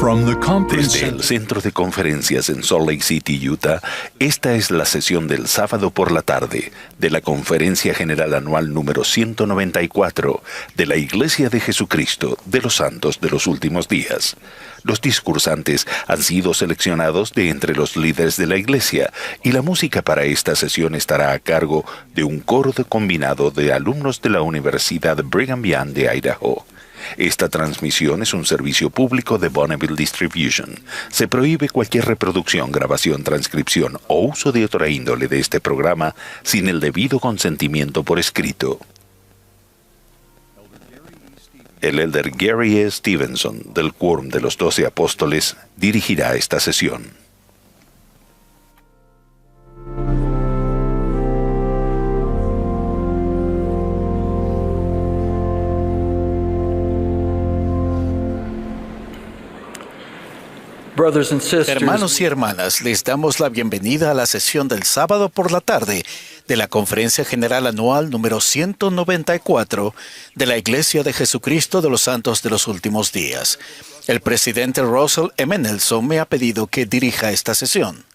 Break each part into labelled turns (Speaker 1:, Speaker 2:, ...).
Speaker 1: Desde el Centro de Conferencias en Salt Lake City, Utah, esta es la sesión del sábado por la tarde de la Conferencia General Anual número 194 de la Iglesia de Jesucristo de los Santos de los Últimos Días. Los discursantes han sido seleccionados de entre los líderes de la Iglesia y la música para esta sesión estará a cargo de un coro combinado de alumnos de la Universidad Brigham Young de Idaho. Esta transmisión es un servicio público de Bonneville Distribution. Se prohíbe cualquier reproducción, grabación, transcripción o uso de otra índole de este programa sin el debido consentimiento por escrito. El elder Gary E. Stevenson, del Quórum de los 12 Apóstoles, dirigirá esta sesión.
Speaker 2: Hermanos y hermanas, les damos la bienvenida a la sesión del sábado por la tarde de la Conferencia General Anual número 194 de la Iglesia de Jesucristo de los Santos de los Últimos Días. El presidente Russell M. Nelson me ha pedido que dirija esta sesión.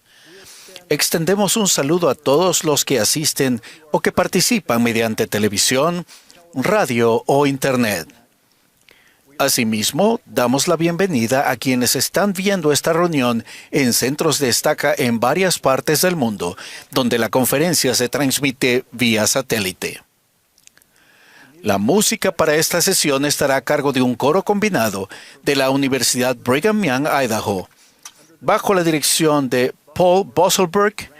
Speaker 2: Extendemos un saludo a todos los que asisten o que participan mediante televisión, radio o internet. Asimismo, damos la bienvenida a quienes están viendo esta reunión en centros de estaca en varias partes del mundo, donde la conferencia se transmite vía satélite. La música para esta sesión estará a cargo de un coro combinado de la Universidad Brigham Young, Idaho, bajo la dirección de Paul Bosselberg,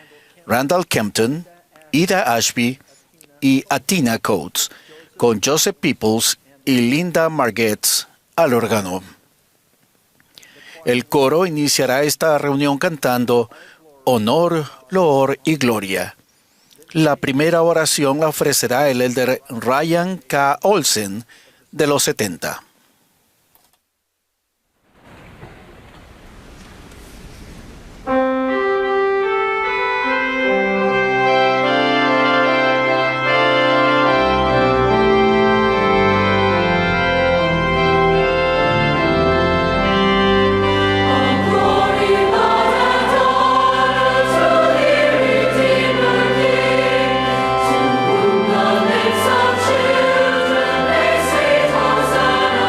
Speaker 2: Randall Kempton, Ida Ashby y Atina Coates, con Joseph Peoples y Linda Margetts al órgano. El coro iniciará esta reunión cantando Honor, Loor y Gloria. La primera oración la ofrecerá el elder Ryan K. Olsen de los 70.
Speaker 3: Hosanna.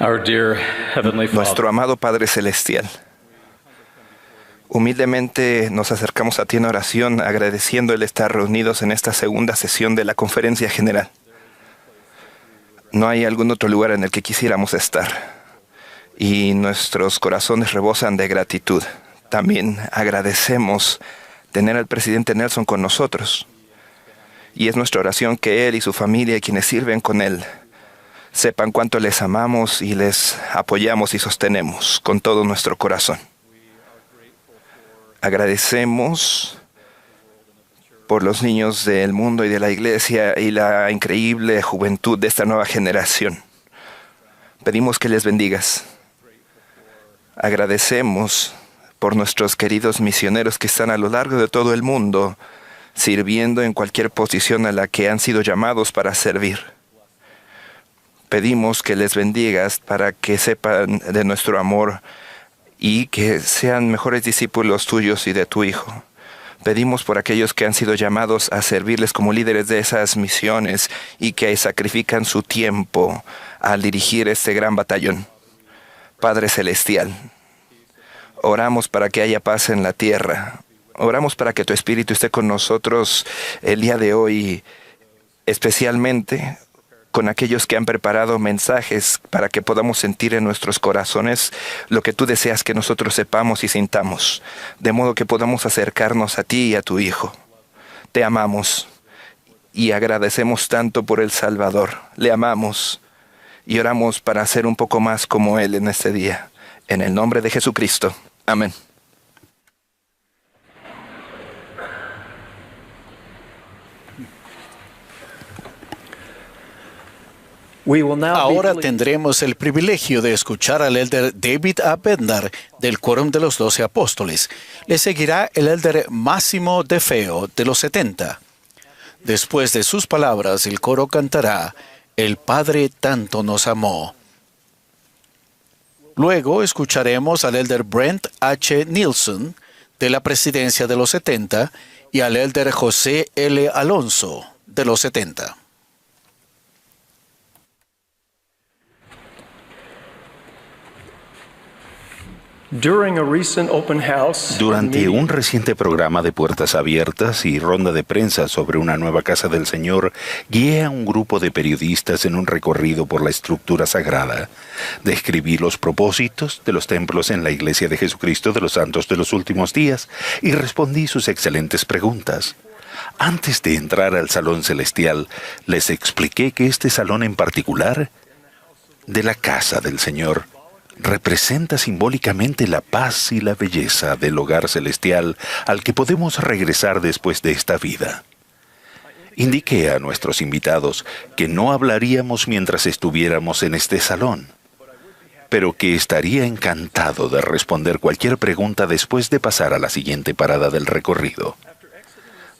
Speaker 3: Our dear Heavenly Father,
Speaker 4: Nuestro amado Padre Celestial, humildemente nos acercamos a ti en oración, agradeciendo el estar reunidos en esta segunda sesión de la Conferencia General. No hay algún otro lugar en el que quisiéramos estar, y nuestros corazones rebosan de gratitud. También agradecemos tener al presidente Nelson con nosotros, y es nuestra oración que él y su familia y quienes sirven con él sepan cuánto les amamos y les apoyamos y sostenemos con todo nuestro corazón. Agradecemos por los niños del mundo y de la iglesia y la increíble juventud de esta nueva generación. Pedimos que les bendigas. Agradecemos por nuestros queridos misioneros que están a lo largo de todo el mundo, sirviendo en cualquier posición a la que han sido llamados para servir. Pedimos que les bendigas para que sepan de nuestro amor y que sean mejores discípulos tuyos y de tu Hijo. Pedimos por aquellos que han sido llamados a servirles como líderes de esas misiones y que sacrifican su tiempo al dirigir este gran batallón. Padre Celestial, oramos para que haya paz en la tierra. Oramos para que tu Espíritu esté con nosotros el día de hoy, especialmente con aquellos que han preparado mensajes para que podamos sentir en nuestros corazones lo que tú deseas que nosotros sepamos y sintamos, de modo que podamos acercarnos a ti y a tu Hijo. Te amamos y agradecemos tanto por el Salvador. Le amamos y oramos para ser un poco más como Él en este día. En el nombre de Jesucristo. Amén.
Speaker 2: Ahora tendremos el privilegio de escuchar al elder David A. Bednar del Quórum de los 12 Apóstoles. Le seguirá el elder Máximo De Feo de los 70. Después de sus palabras, el coro cantará El Padre tanto nos amó. Luego escucharemos al elder Brent H. Nielsen de la Presidencia de los 70 y al elder José L. Alonso de los 70.
Speaker 1: Durante un reciente programa de puertas abiertas y ronda de prensa sobre una nueva casa del Señor, guié a un grupo de periodistas en un recorrido por la estructura sagrada. Describí los propósitos de los templos en la Iglesia de Jesucristo de los Santos de los Últimos Días y respondí sus excelentes preguntas. Antes de entrar al Salón Celestial, les expliqué que este salón en particular, de la Casa del Señor, representa simbólicamente la paz y la belleza del hogar celestial al que podemos regresar después de esta vida. Indiqué a nuestros invitados que no hablaríamos mientras estuviéramos en este salón, pero que estaría encantado de responder cualquier pregunta después de pasar a la siguiente parada del recorrido.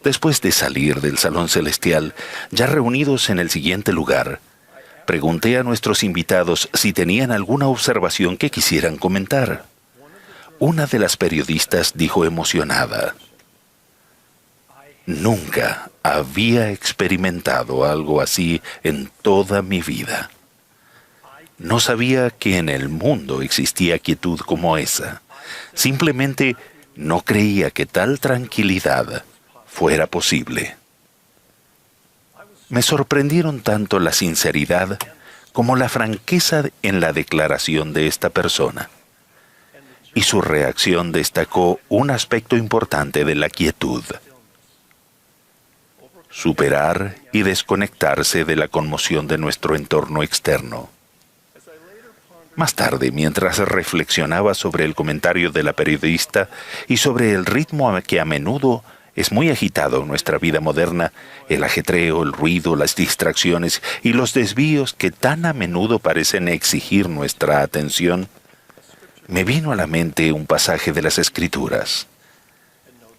Speaker 1: Después de salir del Salón Celestial, ya reunidos en el siguiente lugar, pregunté a nuestros invitados si tenían alguna observación que quisieran comentar. Una de las periodistas dijo emocionada: "Nunca había experimentado algo así en toda mi vida. No sabía que en el mundo existía quietud como esa. Simplemente no creía que tal tranquilidad fuera posible". Me sorprendieron tanto la sinceridad como la franqueza en la declaración de esta persona. Y su reacción destacó un aspecto importante de la quietud: superar y desconectarse de la conmoción de nuestro entorno externo. Más tarde, mientras reflexionaba sobre el comentario de la periodista y sobre el ritmo que a menudo es muy agitado en nuestra vida moderna, el ajetreo, el ruido, las distracciones y los desvíos que tan a menudo parecen exigir nuestra atención, me vino a la mente un pasaje de las Escrituras: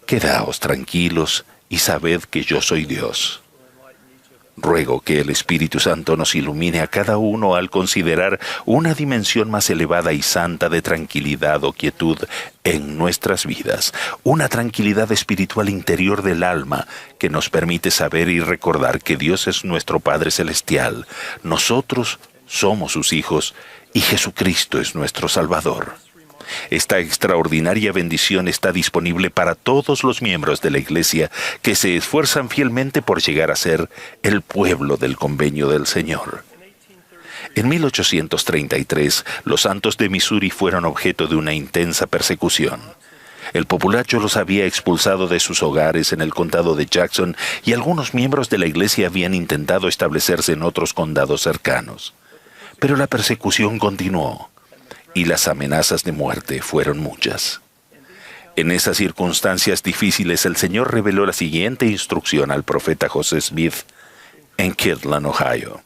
Speaker 1: "Quedaos tranquilos y sabed que yo soy Dios". Ruego que el Espíritu Santo nos ilumine a cada uno al considerar una dimensión más elevada y santa de tranquilidad o quietud en nuestras vidas, una tranquilidad espiritual interior del alma que nos permite saber y recordar que Dios es nuestro Padre Celestial, nosotros somos sus hijos y Jesucristo es nuestro Salvador. Esta extraordinaria bendición está disponible para todos los miembros de la Iglesia que se esfuerzan fielmente por llegar a ser el pueblo del convenio del Señor. En 1833, los santos de Missouri fueron objeto de una intensa persecución. El populacho los había expulsado de sus hogares en el condado de Jackson y algunos miembros de la Iglesia habían intentado establecerse en otros condados cercanos. Pero la persecución continuó y las amenazas de muerte fueron muchas. En esas circunstancias difíciles, el Señor reveló la siguiente instrucción al profeta José Smith en Kirtland, Ohio.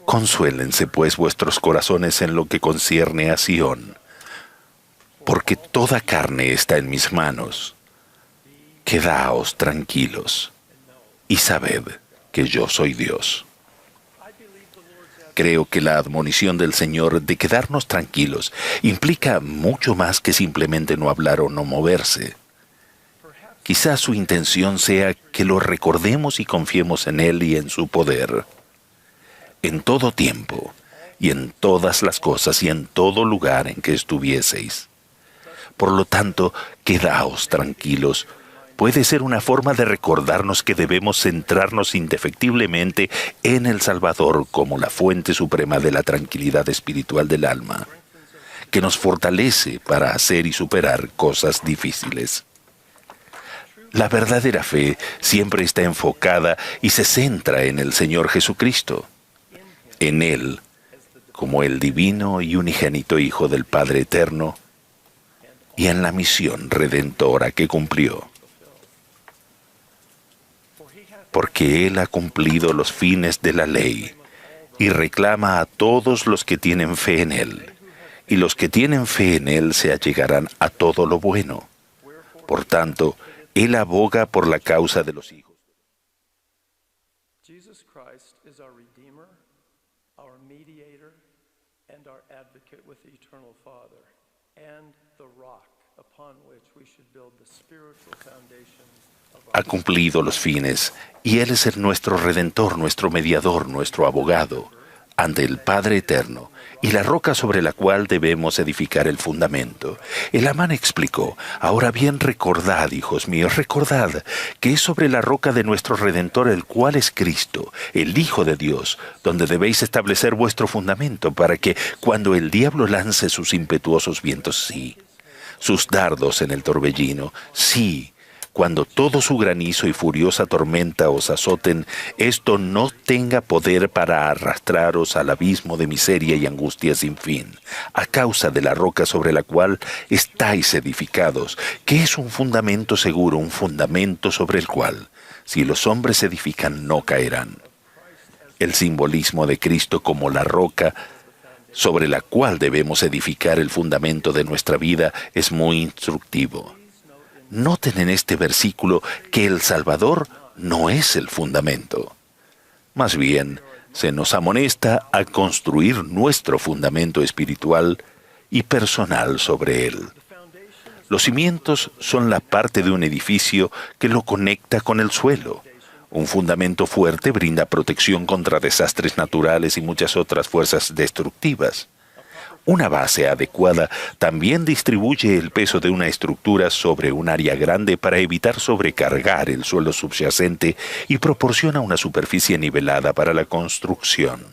Speaker 1: Consuélense pues vuestros corazones en lo que concierne a Sión, porque toda carne está en mis manos. Quedaos tranquilos y sabed que yo soy Dios. Creo que la admonición del Señor de quedarnos tranquilos implica mucho más que simplemente no hablar o no moverse. Quizás su intención sea que lo recordemos y confiemos en Él y en su poder. En todo tiempo, y en todas las cosas y en todo lugar en que estuvieseis. Por lo tanto, quedaos tranquilos. Puede ser una forma de recordarnos que debemos centrarnos indefectiblemente en el Salvador como la fuente suprema de la tranquilidad espiritual del alma, que nos fortalece para hacer y superar cosas difíciles. La verdadera fe siempre está enfocada y se centra en el Señor Jesucristo, en Él, como el divino y unigénito Hijo del Padre Eterno, y en la misión redentora que cumplió. Porque Él ha cumplido los fines de la ley y reclama a todos los que tienen fe en Él, y los que tienen fe en Él se allegarán a todo lo bueno. Por tanto, Él aboga por la causa de los hijos.
Speaker 5: Jesus Christ is our Redeemer, our Mediator, and our Advocate with the Eternal Father, and the rock upon which we should build the spiritual foundations.
Speaker 1: Ha cumplido los fines, y Él es nuestro Redentor, nuestro Mediador, nuestro Abogado, ante el Padre Eterno, y la roca sobre la cual debemos edificar el fundamento. El Amán explicó: ahora bien, recordad, hijos míos, recordad que es sobre la roca de nuestro Redentor, el cual es Cristo, el Hijo de Dios, donde debéis establecer vuestro fundamento, para que, cuando el diablo lance sus impetuosos vientos, sí, sus dardos en el torbellino, sí, cuando todo su granizo y furiosa tormenta os azoten, esto no tenga poder para arrastraros al abismo de miseria y angustia sin fin, a causa de la roca sobre la cual estáis edificados, que es un fundamento seguro, un fundamento sobre el cual, si los hombres edifican, no caerán. El simbolismo de Cristo como la roca sobre la cual debemos edificar el fundamento de nuestra vida es muy instructivo. Noten en este versículo que el Salvador no es el fundamento. Más bien, se nos amonesta a construir nuestro fundamento espiritual y personal sobre él. Los cimientos son la parte de un edificio que lo conecta con el suelo. Un fundamento fuerte brinda protección contra desastres naturales y muchas otras fuerzas destructivas. Una base adecuada también distribuye el peso de una estructura sobre un área grande para evitar sobrecargar el suelo subyacente y proporciona una superficie nivelada para la construcción.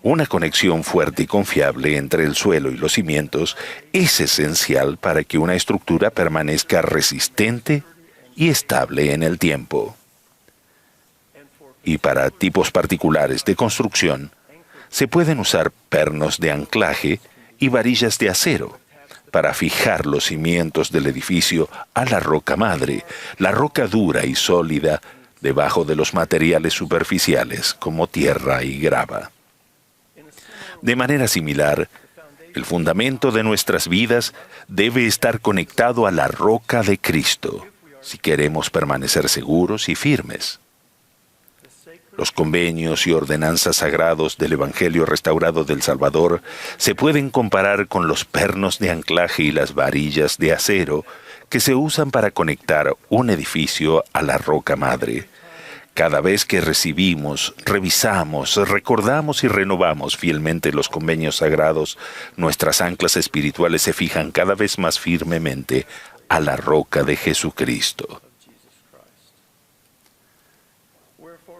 Speaker 1: Una conexión fuerte y confiable entre el suelo y los cimientos es esencial para que una estructura permanezca resistente y estable en el tiempo. Y para tipos particulares de construcción, se pueden usar pernos de anclaje y varillas de acero para fijar los cimientos del edificio a la roca madre, la roca dura y sólida debajo de los materiales superficiales como tierra y grava. De manera similar, el fundamento de nuestras vidas debe estar conectado a la roca de Cristo si queremos permanecer seguros y firmes. Los convenios y ordenanzas sagrados del Evangelio restaurado del Salvador se pueden comparar con los pernos de anclaje y las varillas de acero que se usan para conectar un edificio a la roca madre. Cada vez que recibimos, revisamos, recordamos y renovamos fielmente los convenios sagrados, nuestras anclas espirituales se fijan cada vez más firmemente a la roca de Jesucristo.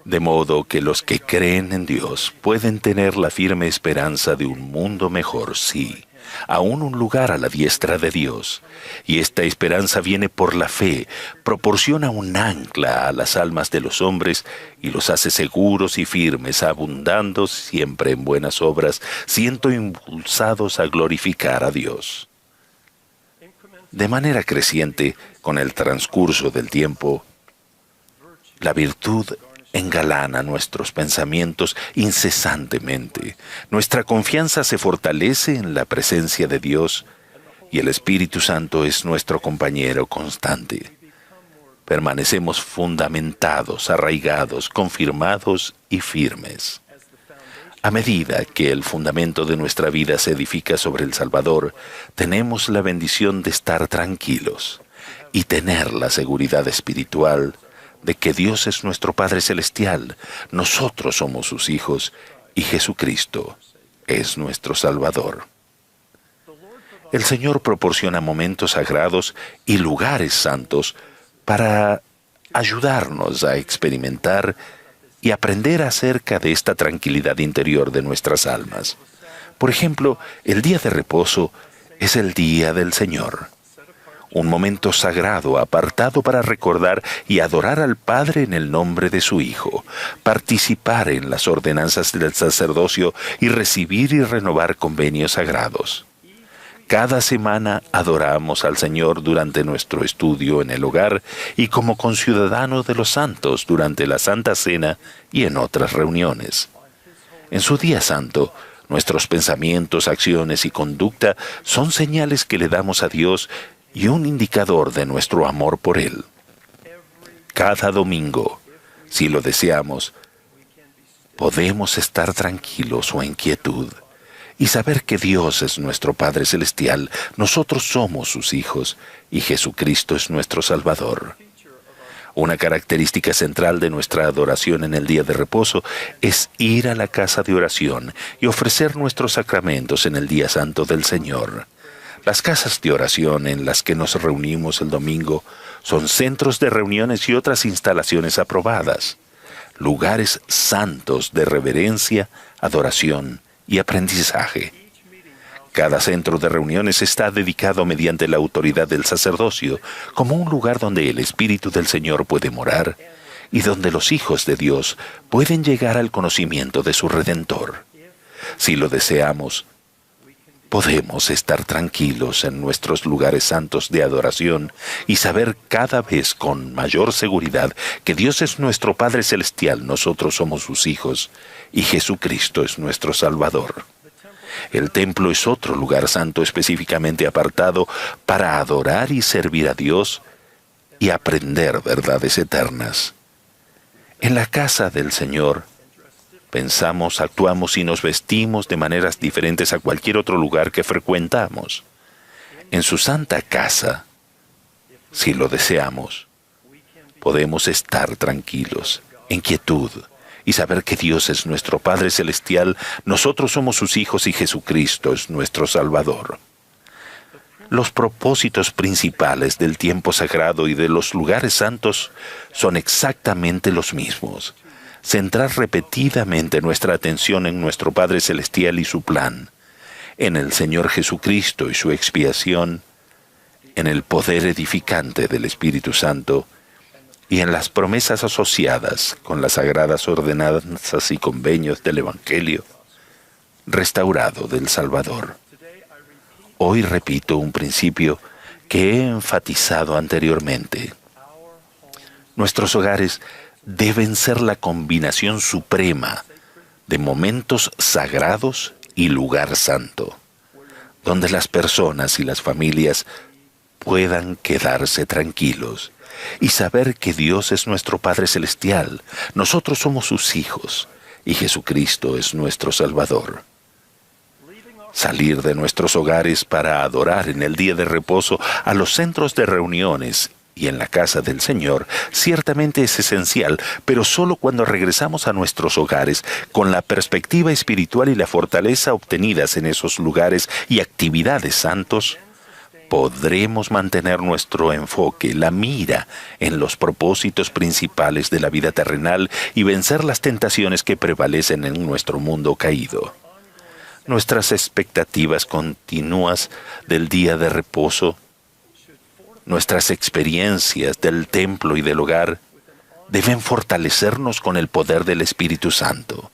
Speaker 1: De modo que los que creen en Dios pueden tener la firme esperanza de un mundo mejor, sí, aún un lugar a la diestra de Dios. Y esta esperanza viene por la fe, proporciona un ancla a las almas de los hombres y los hace seguros y firmes, abundando siempre en buenas obras, siendo impulsados a glorificar a Dios. De manera creciente, con el transcurso del tiempo, la virtud engalana nuestros pensamientos incesantemente. Nuestra confianza se fortalece en la presencia de Dios y el Espíritu Santo es nuestro compañero constante. Permanecemos fundamentados, arraigados, confirmados y firmes. A medida que el fundamento de nuestra vida se edifica sobre el Salvador, tenemos la bendición de estar tranquilos y tener la seguridad espiritual de que Dios es nuestro Padre Celestial, nosotros somos sus hijos y Jesucristo es nuestro Salvador. El Señor proporciona momentos sagrados y lugares santos para ayudarnos a experimentar y aprender acerca de esta tranquilidad interior de nuestras almas. Por ejemplo, el día de reposo es el día del Señor. Un momento sagrado apartado para recordar y adorar al Padre en el nombre de su Hijo, participar en las ordenanzas del sacerdocio y recibir y renovar convenios sagrados. Cada semana adoramos al Señor durante nuestro estudio en el hogar y como conciudadanos de los santos durante la Santa Cena y en otras reuniones. En su día santo, nuestros pensamientos, acciones y conducta son señales que le damos a Dios y un indicador de nuestro amor por Él. Cada domingo, si lo deseamos, podemos estar tranquilos o en quietud y saber que Dios es nuestro Padre Celestial, nosotros somos sus hijos y Jesucristo es nuestro Salvador. Una característica central de nuestra adoración en el día de reposo es ir a la casa de oración y ofrecer nuestros sacramentos en el día santo del Señor. Las casas de oración en las que nos reunimos el domingo son centros de reuniones y otras instalaciones aprobadas, lugares santos de reverencia, adoración y aprendizaje. Cada centro de reuniones está dedicado mediante la autoridad del sacerdocio como un lugar donde el Espíritu del Señor puede morar y donde los hijos de Dios pueden llegar al conocimiento de su Redentor. Si lo deseamos, podemos estar tranquilos en nuestros lugares santos de adoración y saber cada vez con mayor seguridad que Dios es nuestro Padre Celestial, nosotros somos sus hijos y Jesucristo es nuestro Salvador. El templo es otro lugar santo específicamente apartado para adorar y servir a Dios y aprender verdades eternas. En la casa del Señor, pensamos, actuamos y nos vestimos de maneras diferentes a cualquier otro lugar que frecuentamos. En su santa casa, si lo deseamos, podemos estar tranquilos, en quietud, y saber que Dios es nuestro Padre Celestial, nosotros somos sus hijos y Jesucristo es nuestro Salvador. Los propósitos principales del tiempo sagrado y de los lugares santos son exactamente los mismos. Centrar repetidamente nuestra atención en nuestro Padre Celestial y su plan, en el Señor Jesucristo y su expiación, en el poder edificante del Espíritu Santo y en las promesas asociadas con las sagradas ordenanzas y convenios del Evangelio restaurado del Salvador. Hoy repito un principio que he enfatizado anteriormente. Nuestros hogares deben ser la combinación suprema de momentos sagrados y lugar santo, donde las personas y las familias puedan quedarse tranquilos y saber que Dios es nuestro Padre Celestial, nosotros somos sus hijos y Jesucristo es nuestro Salvador. Salir de nuestros hogares para adorar en el día de reposo a los centros de reuniones y en la casa del Señor ciertamente es esencial, pero solo cuando regresamos a nuestros hogares con la perspectiva espiritual y la fortaleza obtenidas en esos lugares y actividades santos, podremos mantener nuestro enfoque, la mira, en los propósitos principales de la vida terrenal y vencer las tentaciones que prevalecen en nuestro mundo caído. Nuestras expectativas continuas del día de reposo, nuestras experiencias del templo y del hogar, deben fortalecernos con el poder del Espíritu Santo,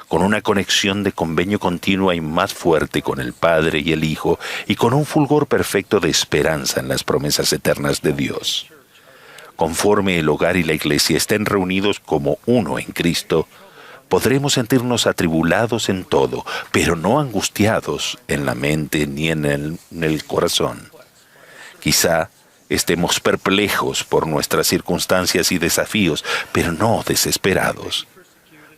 Speaker 1: con una conexión de convenio continua y más fuerte con el Padre y el Hijo, y con un fulgor perfecto de esperanza en las promesas eternas de Dios. Conforme el hogar y la iglesia estén reunidos como uno en Cristo, podremos sentirnos atribulados en todo, pero no angustiados en la mente ni en el corazón. Quizá estemos perplejos por nuestras circunstancias y desafíos, pero no desesperados.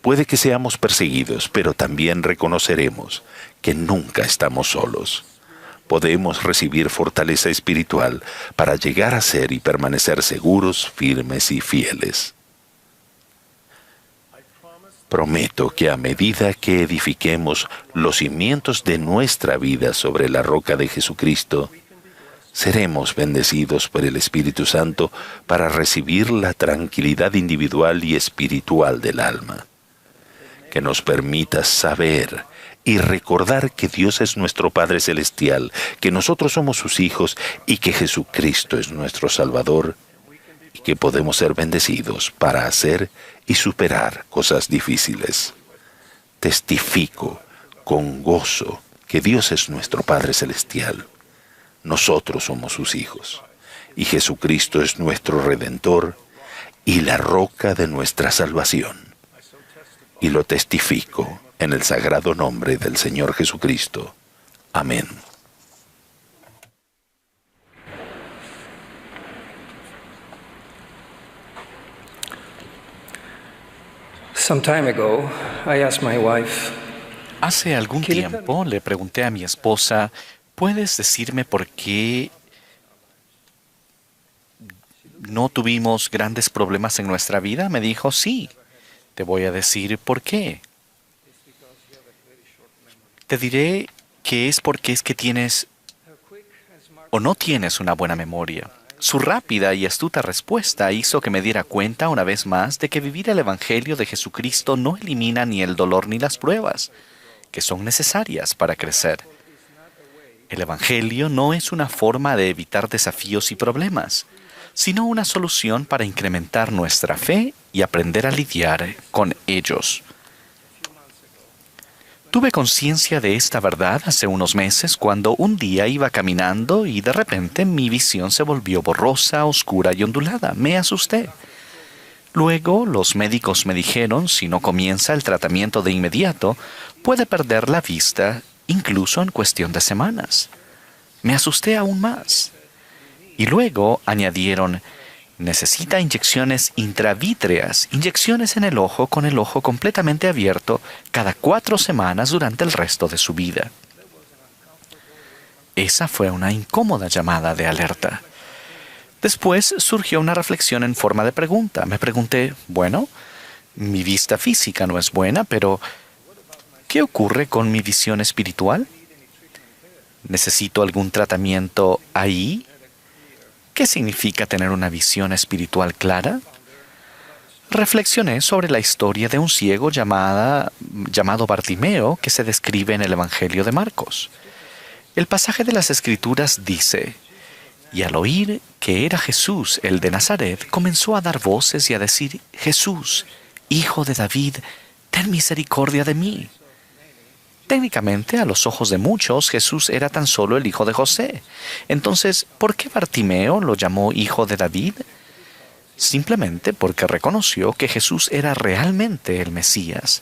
Speaker 1: Puede que seamos perseguidos, pero también reconoceremos que nunca estamos solos. Podemos recibir fortaleza espiritual para llegar a ser y permanecer seguros, firmes y fieles. Prometo que a medida que edifiquemos los cimientos de nuestra vida sobre la roca de Jesucristo, seremos bendecidos por el Espíritu Santo para recibir la tranquilidad individual y espiritual del alma, que nos permita saber y recordar que Dios es nuestro Padre Celestial, que nosotros somos sus hijos y que Jesucristo es nuestro Salvador, y que podemos ser bendecidos para hacer y superar cosas difíciles. Testifico con gozo que Dios es nuestro Padre Celestial. Nosotros somos sus hijos, y Jesucristo es nuestro Redentor y la roca de nuestra salvación. Y lo testifico en el sagrado nombre del Señor Jesucristo. Amén.
Speaker 3: Some time ago, I asked my wife,
Speaker 6: Hace algún tiempo le pregunté a mi esposa, ¿puedes decirme por qué no tuvimos grandes problemas en nuestra vida? Me dijo, sí. Te voy a decir por qué. Te diré que es porque es que tienes o no tienes una buena memoria. Su rápida y astuta respuesta hizo que me diera cuenta una vez más de que vivir el Evangelio de Jesucristo no elimina ni el dolor ni las pruebas, que son necesarias para crecer. El Evangelio no es una forma de evitar desafíos y problemas, sino una solución para incrementar nuestra fe y aprender a lidiar con ellos. Tuve conciencia de esta verdad hace unos meses cuando un día iba caminando y de repente mi visión se volvió borrosa, oscura y ondulada. Me asusté. Luego los médicos me dijeron, si no comienza el tratamiento de inmediato, puede perder la vista incluso en cuestión de semanas. Me asusté aún más. Y luego añadieron, necesita inyecciones intravítreas, inyecciones en el ojo con el ojo completamente abierto cada 4 semanas durante el resto de su vida. Esa fue una incómoda llamada de alerta. Después surgió una reflexión en forma de pregunta. Me pregunté, bueno, mi vista física no es buena, pero ¿qué ocurre con mi visión espiritual? ¿Necesito algún tratamiento ahí? ¿Qué significa tener una visión espiritual clara? Reflexioné sobre la historia de un ciego llamado Bartimeo que se describe en el Evangelio de Marcos. El pasaje de las Escrituras dice, y al oír que era Jesús el de Nazaret, comenzó a dar voces y a decir, Jesús, Hijo de David, ten misericordia de mí. Técnicamente, a los ojos de muchos, Jesús era tan solo el hijo de José. Entonces, ¿por qué Bartimeo lo llamó hijo de David? Simplemente porque reconoció que Jesús era realmente el Mesías,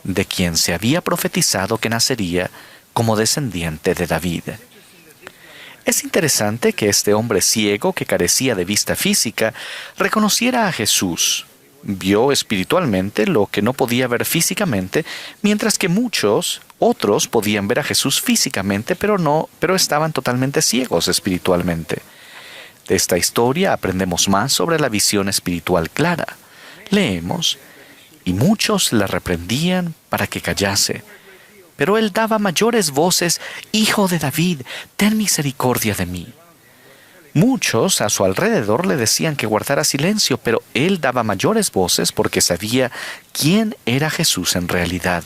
Speaker 6: de quien se había profetizado que nacería como descendiente de David. Es interesante que este hombre ciego que carecía de vista física reconociera a Jesús. Vio espiritualmente lo que no podía ver físicamente, mientras que muchos otros podían ver a Jesús físicamente, pero estaban totalmente ciegos espiritualmente. De esta historia aprendemos más sobre la visión espiritual clara. Leemos: y muchos le reprendían para que callase. Pero él daba mayores voces: Hijo de David, ten misericordia de mí. Muchos a su alrededor le decían que guardara silencio, pero él daba mayores voces porque sabía quién era Jesús en realidad.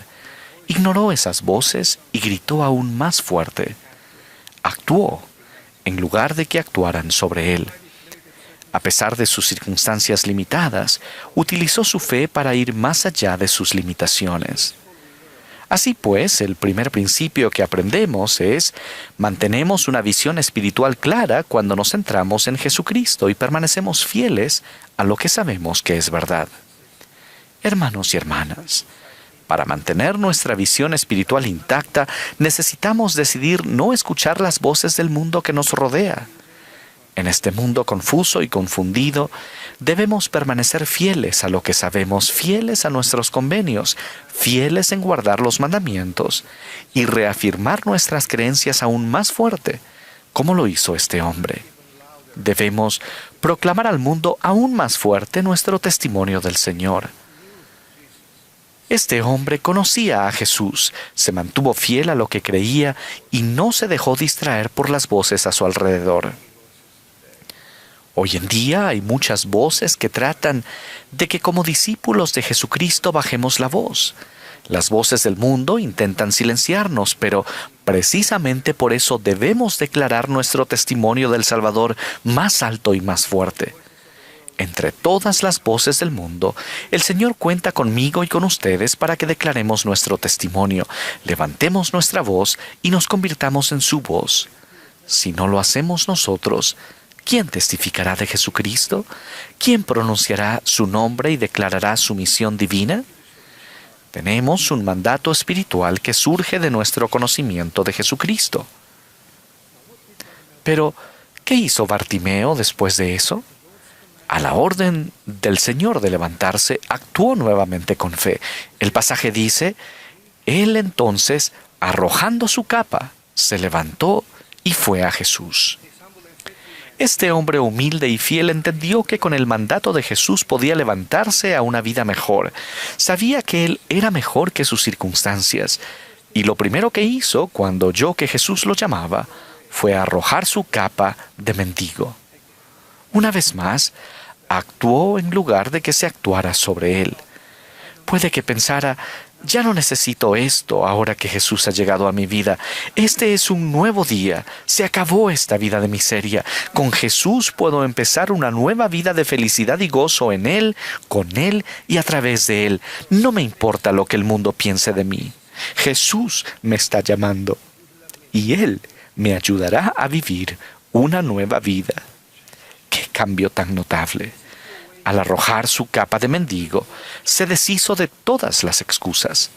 Speaker 6: Ignoró esas voces y gritó aún más fuerte. Actuó en lugar de que actuaran sobre él. A pesar de sus circunstancias limitadas, utilizó su fe para ir más allá de sus limitaciones. Así pues, el primer principio que aprendemos es: mantenemos una visión espiritual clara cuando nos centramos en Jesucristo y permanecemos fieles a lo que sabemos que es verdad. Hermanos y hermanas, para mantener nuestra visión espiritual intacta, necesitamos decidir no escuchar las voces del mundo que nos rodea. En este mundo confuso y confundido, debemos permanecer fieles a lo que sabemos, fieles a nuestros convenios, fieles en guardar los mandamientos y reafirmar nuestras creencias aún más fuerte, como lo hizo este hombre. Debemos proclamar al mundo aún más fuerte nuestro testimonio del Señor. Este hombre conocía a Jesús, se mantuvo fiel a lo que creía y no se dejó distraer por las voces a su alrededor. Hoy en día hay muchas voces que tratan de que como discípulos de Jesucristo bajemos la voz. Las voces del mundo intentan silenciarnos, pero precisamente por eso debemos declarar nuestro testimonio del Salvador más alto y más fuerte. Entre todas las voces del mundo, el Señor cuenta conmigo y con ustedes para que declaremos nuestro testimonio, levantemos nuestra voz y nos convirtamos en su voz. Si no lo hacemos nosotros, ¿quién testificará de Jesucristo? ¿Quién pronunciará su nombre y declarará su misión divina? Tenemos un mandato espiritual que surge de nuestro conocimiento de Jesucristo. Pero, ¿qué hizo Bartimeo después de eso? A la orden del Señor de levantarse, actuó nuevamente con fe. El pasaje dice: él entonces, arrojando su capa, se levantó y fue a Jesús. Este hombre humilde y fiel entendió que con el mandato de Jesús podía levantarse a una vida mejor. Sabía que él era mejor que sus circunstancias. Y lo primero que hizo cuando oyó que Jesús lo llamaba fue arrojar su capa de mendigo. Una vez más, actuó en lugar de que se actuara sobre él. Puede que pensara: ya no necesito esto ahora que Jesús ha llegado a mi vida. Este es un nuevo día. Se acabó esta vida de miseria. Con Jesús puedo empezar una nueva vida de felicidad y gozo en Él, con Él y a través de Él. No me importa lo que el mundo piense de mí. Jesús me está llamando y Él me ayudará a vivir una nueva vida. ¡Qué cambio tan notable! Al arrojar su capa de mendigo, se deshizo de todas las excusas.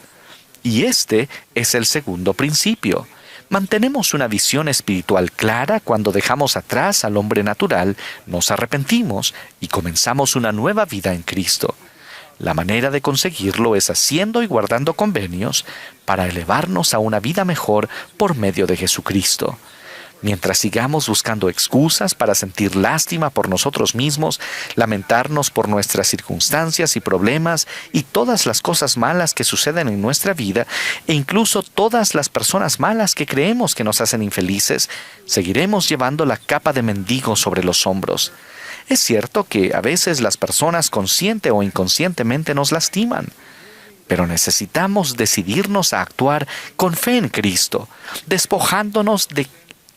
Speaker 6: Y este es el segundo principio. Mantenemos una visión espiritual clara cuando dejamos atrás al hombre natural, nos arrepentimos y comenzamos una nueva vida en Cristo. La manera de conseguirlo es haciendo y guardando convenios para elevarnos a una vida mejor por medio de Jesucristo. Mientras sigamos buscando excusas para sentir lástima por nosotros mismos, lamentarnos por nuestras circunstancias y problemas y todas las cosas malas que suceden en nuestra vida, e incluso todas las personas malas que creemos que nos hacen infelices, seguiremos llevando la capa de mendigo sobre los hombros. Es cierto que a veces las personas consciente o inconscientemente nos lastiman, pero necesitamos decidirnos a actuar con fe en Cristo, despojándonos de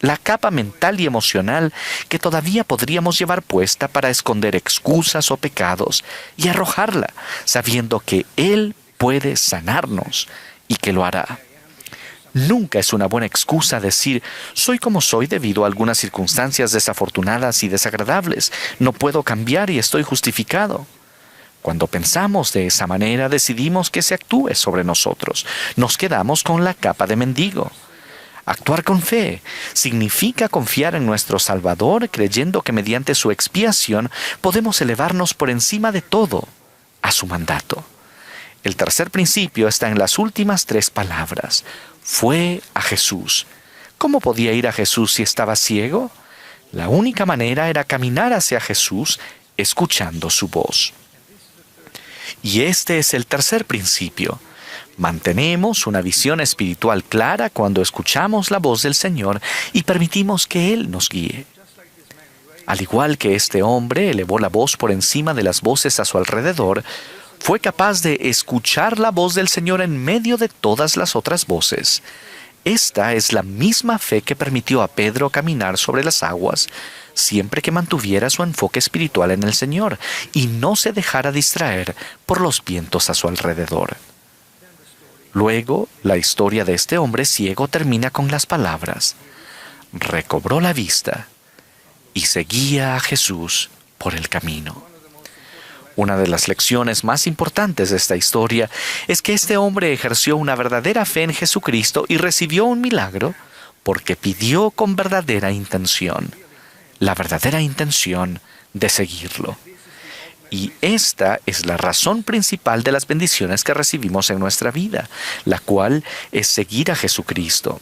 Speaker 6: la capa mental y emocional que todavía podríamos llevar puesta para esconder excusas o pecados y arrojarla, sabiendo que Él puede sanarnos y que lo hará. Nunca es una buena excusa decir: soy como soy debido a algunas circunstancias desafortunadas y desagradables, no puedo cambiar y estoy justificado. Cuando pensamos de esa manera, decidimos que se actúe sobre nosotros. Nos quedamos con la capa de mendigo. Actuar con fe significa confiar en nuestro Salvador, creyendo que mediante su expiación podemos elevarnos por encima de todo a su mandato. El tercer principio está en las últimas 3 palabras. Fue a Jesús. ¿Cómo podía ir a Jesús si estaba ciego? La única manera era caminar hacia Jesús escuchando su voz. Y este es el tercer principio. Mantenemos una visión espiritual clara cuando escuchamos la voz del Señor y permitimos que Él nos guíe. Al igual que este hombre elevó la voz por encima de las voces a su alrededor, fue capaz de escuchar la voz del Señor en medio de todas las otras voces. Esta es la misma fe que permitió a Pedro caminar sobre las aguas, siempre que mantuviera su enfoque espiritual en el Señor y no se dejara distraer por los vientos a su alrededor. Luego, la historia de este hombre ciego termina con las palabras: recobró la vista y seguía a Jesús por el camino. Una de las lecciones más importantes de esta historia es que este hombre ejerció una verdadera fe en Jesucristo y recibió un milagro porque pidió con verdadera intención, la verdadera intención de seguirlo. Y esta es la razón principal de las bendiciones que recibimos en nuestra vida, la cual es seguir a Jesucristo.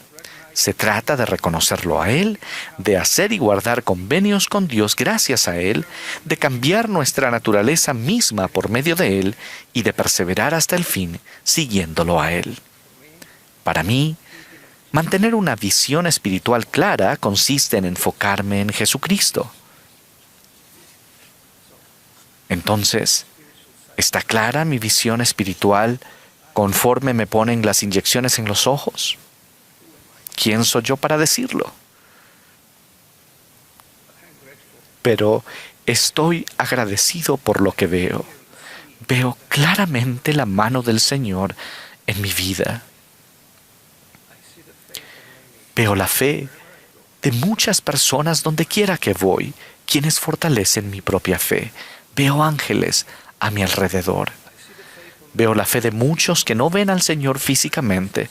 Speaker 6: Se trata de reconocerlo a Él, de hacer y guardar convenios con Dios gracias a Él, de cambiar nuestra naturaleza misma por medio de Él y de perseverar hasta el fin siguiéndolo a Él. Para mí, mantener una visión espiritual clara consiste en enfocarme en Jesucristo. Entonces, ¿está clara mi visión espiritual conforme me ponen las inyecciones en los ojos? ¿Quién soy yo para decirlo? Pero estoy agradecido por lo que veo. Veo claramente la mano del Señor en mi vida. Veo la fe de muchas personas donde quiera que voy, quienes fortalecen mi propia fe. Veo ángeles a mi alrededor. Veo la fe de muchos que no ven al Señor físicamente,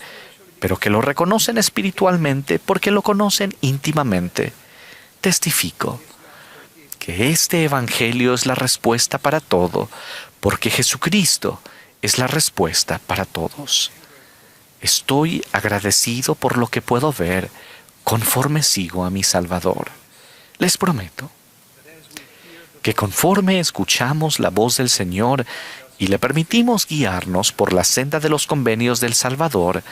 Speaker 6: pero que lo reconocen espiritualmente porque lo conocen íntimamente. Testifico que este Evangelio es la respuesta para todo, porque Jesucristo es la respuesta para todos. Estoy agradecido por lo que puedo ver conforme sigo a mi Salvador. Les prometo que conforme escuchamos la voz del Señor y le permitimos guiarnos por la senda de los convenios del Salvador,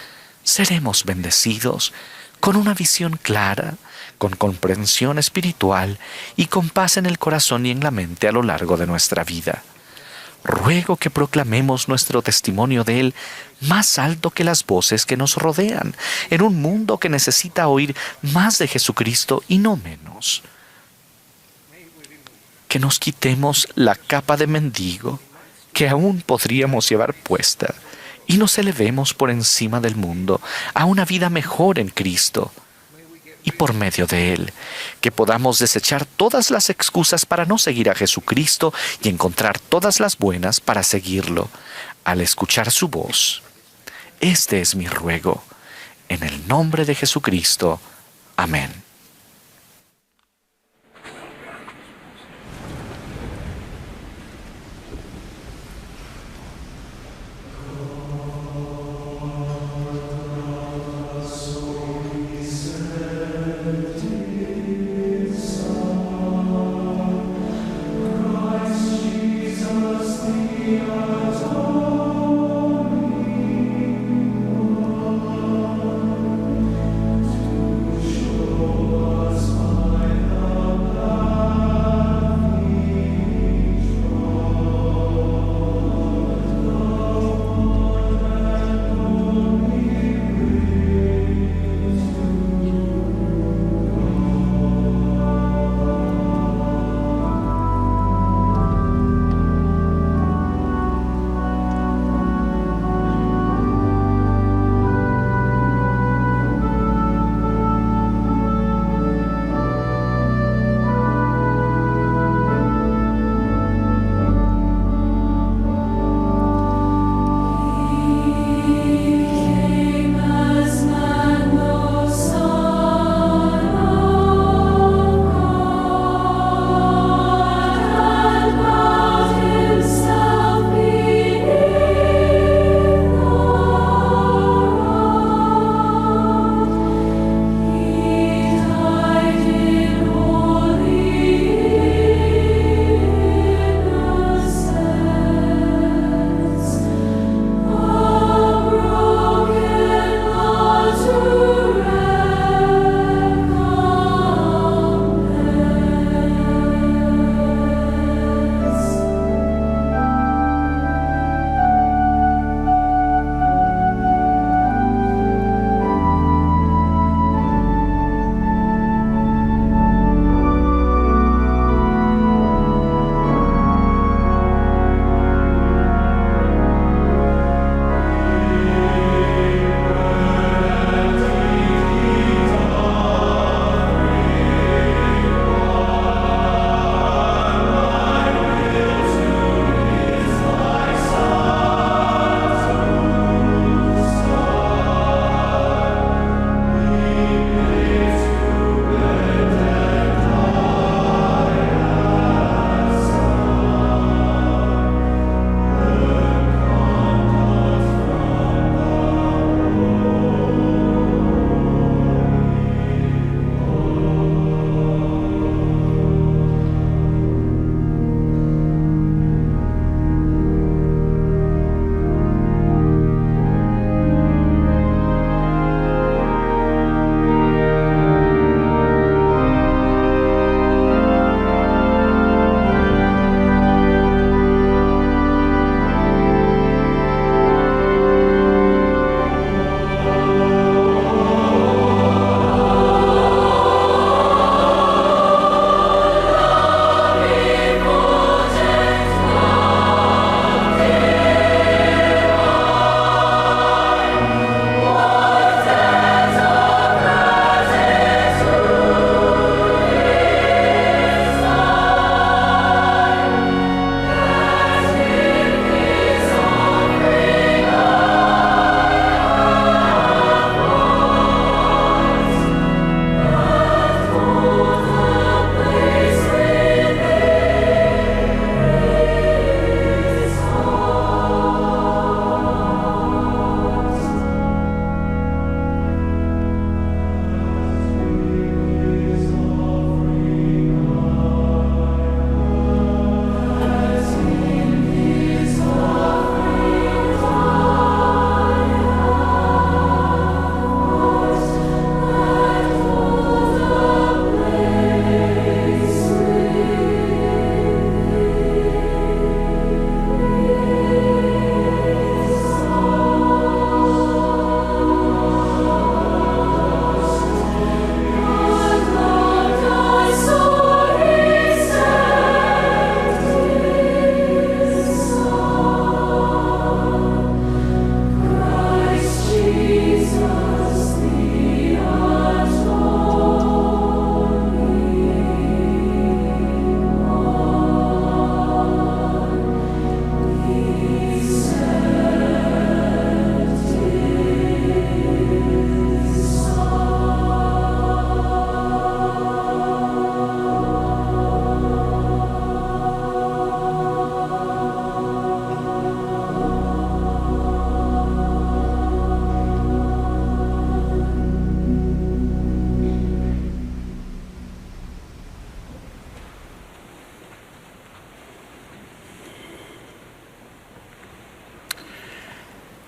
Speaker 6: seremos bendecidos con una visión clara, con comprensión espiritual y con paz en el corazón y en la mente a lo largo de nuestra vida. Ruego que proclamemos nuestro testimonio de Él más alto que las voces que nos rodean, en un mundo que necesita oír más de Jesucristo y no menos. Que nos quitemos la capa de mendigo que aún podríamos llevar puesta y nos elevemos por encima del mundo a una vida mejor en Cristo. Y por medio de Él, que podamos desechar todas las excusas para no seguir a Jesucristo y encontrar todas las buenas para seguirlo, al escuchar su voz. Este es mi ruego, en el nombre de Jesucristo. Amén.
Speaker 7: Oh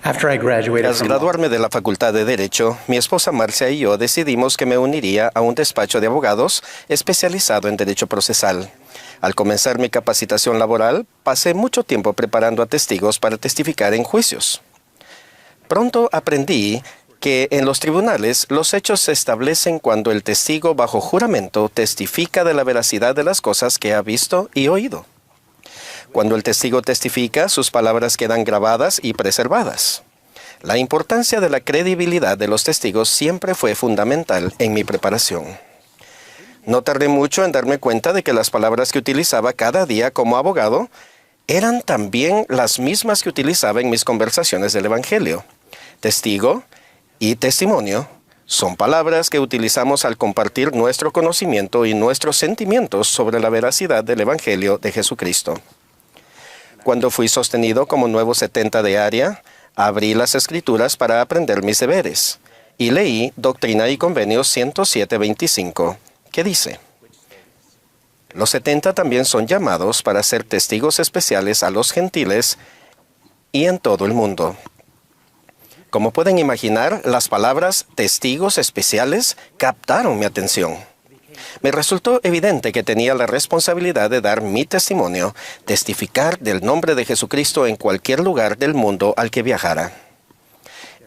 Speaker 3: After I graduated
Speaker 7: Tras
Speaker 3: from
Speaker 7: graduarme de la Facultad de Derecho, mi esposa Marcia y yo decidimos que me uniría a un despacho de abogados especializado en derecho procesal. Al comenzar mi capacitación laboral, pasé mucho tiempo preparando a testigos para testificar en juicios. Pronto aprendí que en los tribunales los hechos se establecen cuando el testigo bajo juramento testifica de la veracidad de las cosas que ha visto y oído. Cuando el testigo testifica, sus palabras quedan grabadas y preservadas. La importancia de la credibilidad de los testigos siempre fue fundamental en mi preparación. No tardé mucho en darme cuenta de que las palabras que utilizaba cada día como abogado eran también las mismas que utilizaba en mis conversaciones del Evangelio. Testigo y testimonio son palabras que utilizamos al compartir nuestro conocimiento y nuestros sentimientos sobre la veracidad del Evangelio de Jesucristo. Cuando fui sostenido como nuevo 70 de área, abrí las Escrituras para aprender mis deberes y leí Doctrina y Convenios 107:25, que dice: los 70 también son llamados para ser testigos especiales a los gentiles y en todo el mundo. Como pueden imaginar, las palabras testigos especiales captaron mi atención. Me resultó evidente que tenía la responsabilidad de dar mi testimonio, testificar del nombre de Jesucristo en cualquier lugar del mundo al que viajara.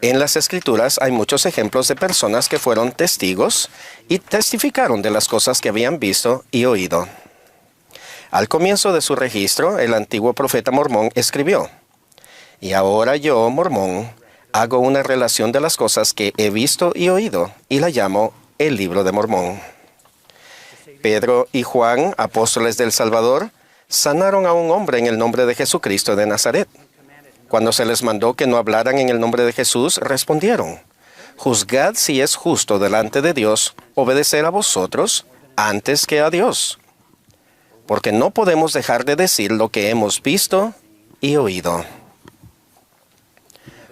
Speaker 7: En las Escrituras hay muchos ejemplos de personas que fueron testigos y testificaron de las cosas que habían visto y oído. Al comienzo de su registro, el antiguo profeta Mormón escribió: y ahora yo, Mormón, hago una relación de las cosas que he visto y oído, y la llamo el Libro de Mormón. Pedro y Juan, apóstoles del Salvador, sanaron a un hombre en el nombre de Jesucristo de Nazaret. Cuando se les mandó que no hablaran en el nombre de Jesús, respondieron: juzgad si es justo delante de Dios obedecer a vosotros antes que a Dios, porque no podemos dejar de decir lo que hemos visto y oído.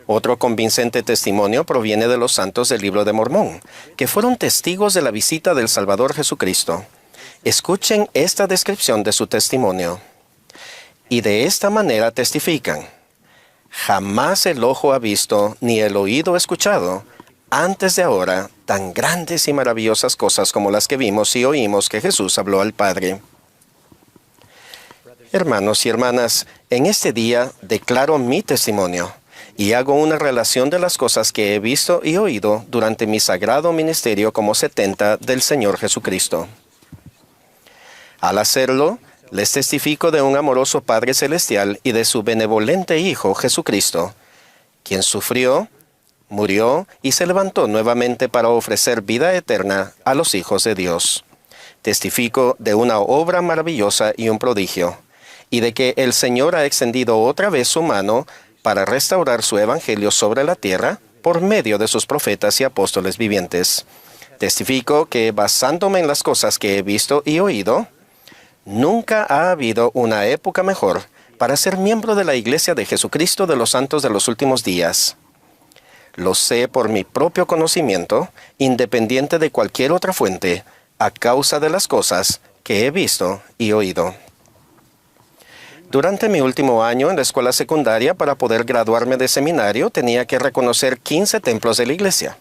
Speaker 7: Otro convincente testimonio proviene de los santos del Libro de Mormón, que fueron testigos de la visita del Salvador Jesucristo. Escuchen esta descripción de su testimonio. Y de esta manera testifican: jamás el ojo ha visto ni el oído escuchado, antes de ahora, tan grandes y maravillosas cosas como las que vimos y oímos que Jesús habló al Padre. Hermanos y hermanas, en este día declaro mi testimonio y hago una relación de las cosas que he visto y oído durante mi sagrado ministerio como 70 del Señor Jesucristo. Al hacerlo, les testifico de un amoroso Padre Celestial y de su benevolente Hijo Jesucristo, quien sufrió, murió y se levantó nuevamente para ofrecer vida eterna a los hijos de Dios. Testifico de una obra maravillosa y un prodigio, y de que el Señor ha extendido otra vez su mano para restaurar su evangelio sobre la tierra por medio de sus profetas y apóstoles vivientes. Testifico que, basándome en las cosas que he visto y oído, nunca ha habido una época mejor para ser miembro de la Iglesia de Jesucristo de los Santos de los Últimos Días. Lo sé por mi propio conocimiento, independiente de cualquier otra fuente, a causa de las cosas que he visto y oído. Durante mi último año en la escuela secundaria, para poder graduarme de seminario, tenía que reconocer 15 templos de la iglesia.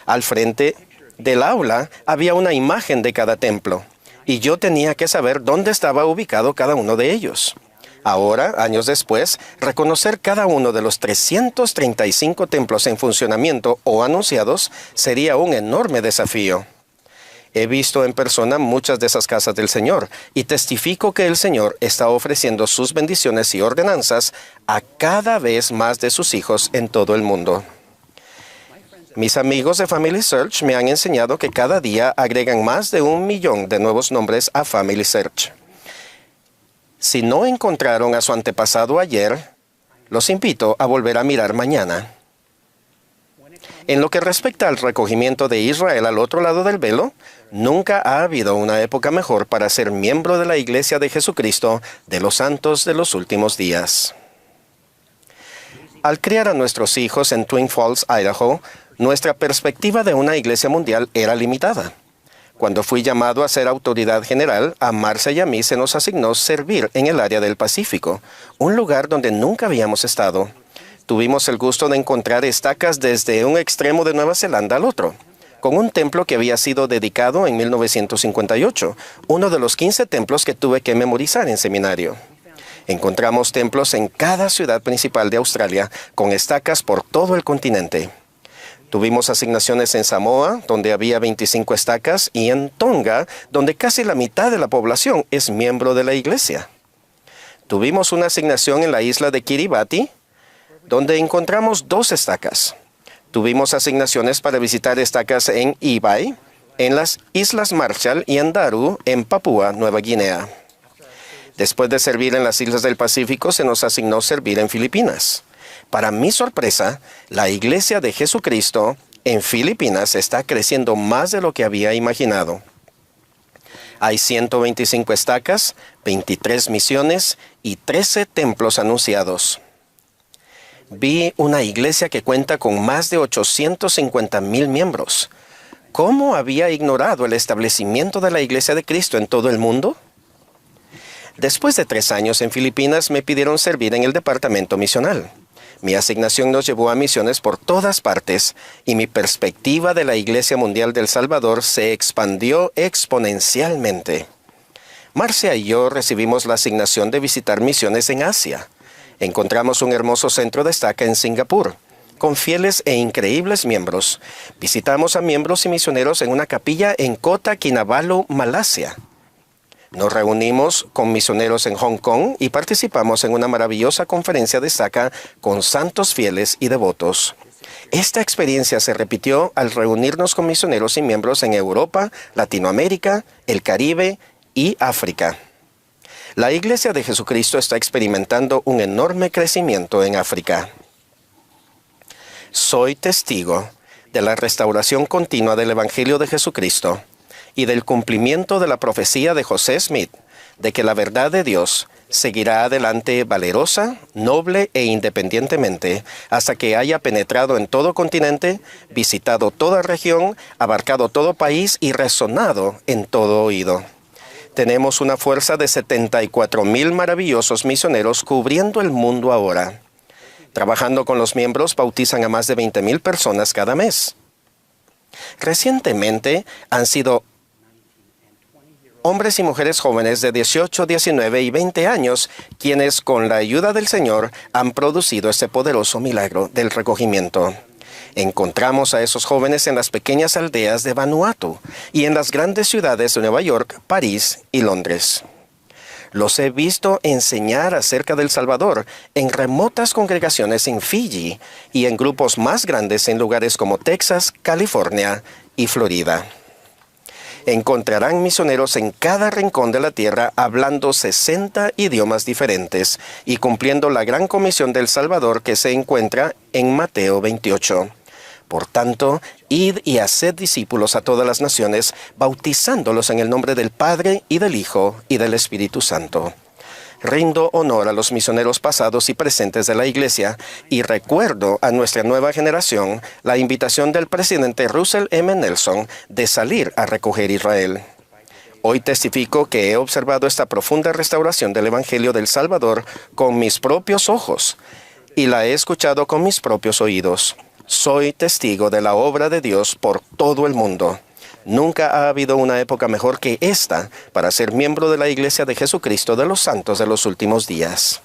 Speaker 7: Al frente del aula había una imagen de cada templo, y yo tenía que saber dónde estaba ubicado cada uno de ellos. Ahora, años después, reconocer cada uno de los 335 templos en funcionamiento o anunciados sería un enorme desafío. He visto en persona muchas de esas casas del Señor y testifico que el Señor está ofreciendo sus bendiciones y ordenanzas a cada vez más de sus hijos en todo el mundo. Mis amigos de Family Search me han enseñado que cada día agregan más de 1 millón de nuevos nombres a Family Search. Si no encontraron a su antepasado ayer, los invito a volver a mirar mañana. En lo que respecta al recogimiento de Israel al otro lado del velo, nunca ha habido una época mejor para ser miembro de la Iglesia de Jesucristo de los Santos de los Últimos Días. Al criar a nuestros hijos en Twin Falls, Idaho, nuestra perspectiva de una iglesia mundial era limitada. Cuando fui llamado a ser autoridad general, a Marcia y a mí se nos asignó servir en el área del Pacífico, un lugar donde nunca habíamos estado. tuvimos el gusto de encontrar estacas desde un extremo de Nueva Zelanda al otro, con un templo que había sido dedicado en 1958, uno de los 15 templos que tuve que memorizar en seminario. Encontramos templos en cada ciudad principal de Australia, con estacas por todo el continente. Tuvimos asignaciones en Samoa, donde había 25 estacas, y en Tonga, donde casi la mitad de la población es miembro de la iglesia. Tuvimos una asignación en la isla de Kiribati, donde encontramos 2 estacas. Tuvimos asignaciones para visitar estacas en Ibai, en las Islas Marshall y en Daru, en Papúa Nueva Guinea. Después de servir en las islas del Pacífico, se nos asignó servir en Filipinas. Para mi sorpresa, la Iglesia de Jesucristo en Filipinas está creciendo más de lo que había imaginado. Hay 125 estacas, 23 misiones y 13 templos anunciados. Vi una iglesia que cuenta con más de 850,000 miembros. ¿Cómo había ignorado el establecimiento de la Iglesia de Cristo en todo el mundo? Después de 3 años en Filipinas, me pidieron servir en el departamento misional. Mi asignación nos llevó a misiones por todas partes y mi perspectiva de la Iglesia Mundial del Salvador se expandió exponencialmente. Marcia y yo recibimos la asignación de visitar misiones en Asia. Encontramos un hermoso centro de estaca en Singapur, con fieles e increíbles miembros. Visitamos a miembros y misioneros en una capilla en Kota Kinabalu, Malasia. Nos reunimos con misioneros en Hong Kong y participamos en una maravillosa conferencia de estaca con santos fieles y devotos. Esta experiencia se repitió al reunirnos con misioneros y miembros en Europa, Latinoamérica, el Caribe y África. La Iglesia de Jesucristo está experimentando un enorme crecimiento en África. Soy testigo de la restauración continua del Evangelio de Jesucristo y del cumplimiento de la profecía de José Smith, de que la verdad de Dios seguirá adelante valerosa, noble e independientemente, hasta que haya penetrado en todo continente, visitado toda región, abarcado todo país y resonado en todo oído. Tenemos una fuerza de 74,000 maravillosos misioneros cubriendo el mundo ahora. Trabajando con los miembros, bautizan a más de 20,000 personas cada mes. Recientemente han sido hombres y mujeres jóvenes de 18, 19 y 20 años, quienes con la ayuda del Señor han producido este poderoso milagro del recogimiento. Encontramos a esos jóvenes en las pequeñas aldeas de Vanuatu y en las grandes ciudades de Nueva York, París y Londres. Los he visto enseñar acerca del Salvador en remotas congregaciones en Fiji y en grupos más grandes en lugares como Texas, California y Florida. Encontrarán misioneros en cada rincón de la tierra hablando 60 idiomas diferentes y cumpliendo la gran comisión del Salvador que se encuentra en Mateo 28. Por tanto, id y haced discípulos a todas las naciones, bautizándolos en el nombre del Padre y del Hijo y del Espíritu Santo. Rindo honor a los misioneros pasados y presentes de la Iglesia y recuerdo a nuestra nueva generación la invitación del presidente Russell M. Nelson de salir a recoger Israel. Hoy testifico que he observado esta profunda restauración del Evangelio del Salvador con mis propios ojos y la he escuchado con mis propios oídos. Soy testigo de la obra de Dios por todo el mundo. Nunca ha habido una época mejor que esta para ser miembro de la Iglesia de Jesucristo de los Santos de los últimos días.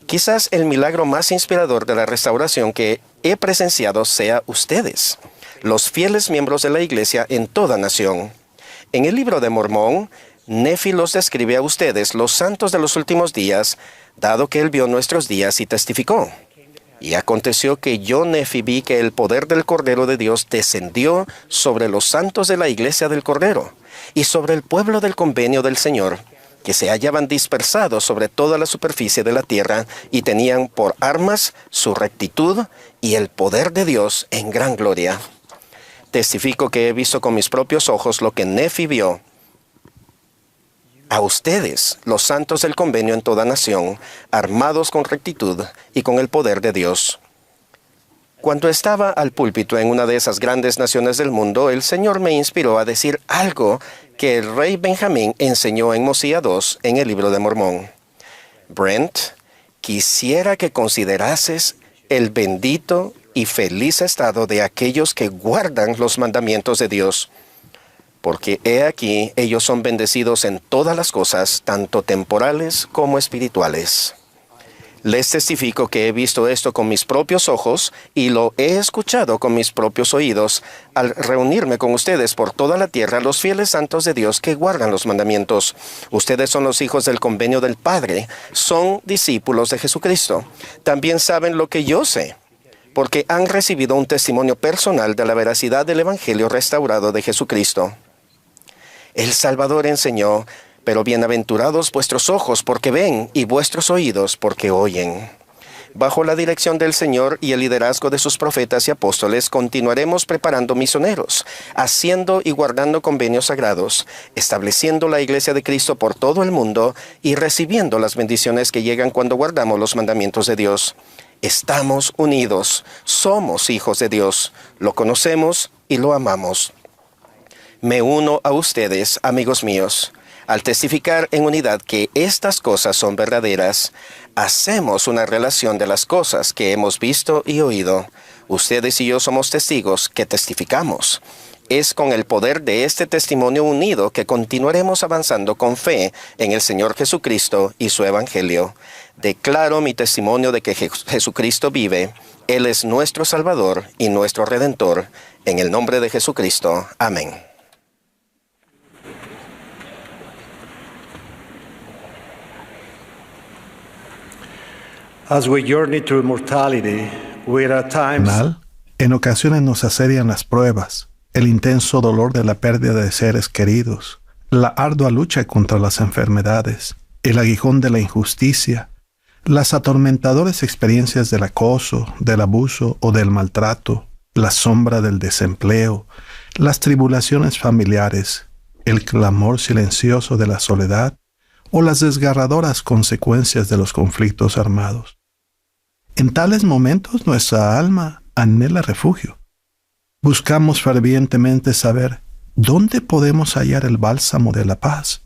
Speaker 7: Quizás el milagro más inspirador de la restauración que he presenciado sea ustedes, los fieles miembros de la Iglesia en toda nación. En el libro de Mormón, Nefi los describe a ustedes, los santos de los últimos días, dado que él vio nuestros días y testificó. Y aconteció que yo, Nefi, vi que el poder del Cordero de Dios descendió sobre los santos de la Iglesia del Cordero y sobre el pueblo del convenio del Señor, que se hallaban dispersados sobre toda la superficie de la tierra y tenían por armas su rectitud y el poder de Dios en gran gloria. Testifico que he visto con mis propios ojos lo que Nefi vio. A ustedes, los santos del convenio en toda nación, armados con rectitud y con el poder de Dios. Cuando estaba al púlpito en una de esas grandes naciones del mundo, el Señor me inspiró a decir algo que el rey Benjamín enseñó en Mosía 2 en el libro de Mormón. Brent, quisiera que considerases el bendito y feliz estado de aquellos que guardan los mandamientos de Dios. Porque he aquí, ellos son bendecidos en todas las cosas, tanto temporales como espirituales. Les testifico que he visto esto con mis propios ojos y lo he escuchado con mis propios oídos al reunirme con ustedes por toda la tierra, los fieles santos de Dios que guardan los mandamientos. Ustedes son los hijos del convenio del Padre, son discípulos de Jesucristo. También saben lo que yo sé, porque han recibido un testimonio personal de la veracidad del Evangelio restaurado de Jesucristo. El Salvador enseñó: pero bienaventurados vuestros ojos porque ven y vuestros oídos porque oyen. Bajo la dirección del Señor y el liderazgo de sus profetas y apóstoles, continuaremos preparando misioneros, haciendo y guardando convenios sagrados, estableciendo la Iglesia de Cristo por todo el mundo y recibiendo las bendiciones que llegan cuando guardamos los mandamientos de Dios. Estamos unidos, somos hijos de Dios, lo conocemos y lo amamos. Me uno a ustedes, amigos míos. Al testificar en unidad que estas cosas son verdaderas, hacemos una relación de las cosas que hemos visto y oído. Ustedes y yo somos testigos que testificamos. Es con el poder de este testimonio unido que continuaremos avanzando con fe en el Señor Jesucristo y su Evangelio. Declaro mi testimonio de que Jesucristo vive. Él es nuestro Salvador y nuestro Redentor. En el nombre de Jesucristo. Amén.
Speaker 8: As we journey through mortality, we are at times
Speaker 9: En ocasiones nos asedian las pruebas, el intenso dolor de la pérdida de seres queridos, la ardua lucha contra las enfermedades, el aguijón de la injusticia, las atormentadoras experiencias del acoso, del abuso o del maltrato, la sombra del desempleo, las tribulaciones familiares, el clamor silencioso de la soledad o las desgarradoras consecuencias de los conflictos armados. En tales momentos nuestra alma anhela refugio. Buscamos fervientemente saber dónde podemos hallar el bálsamo de la paz.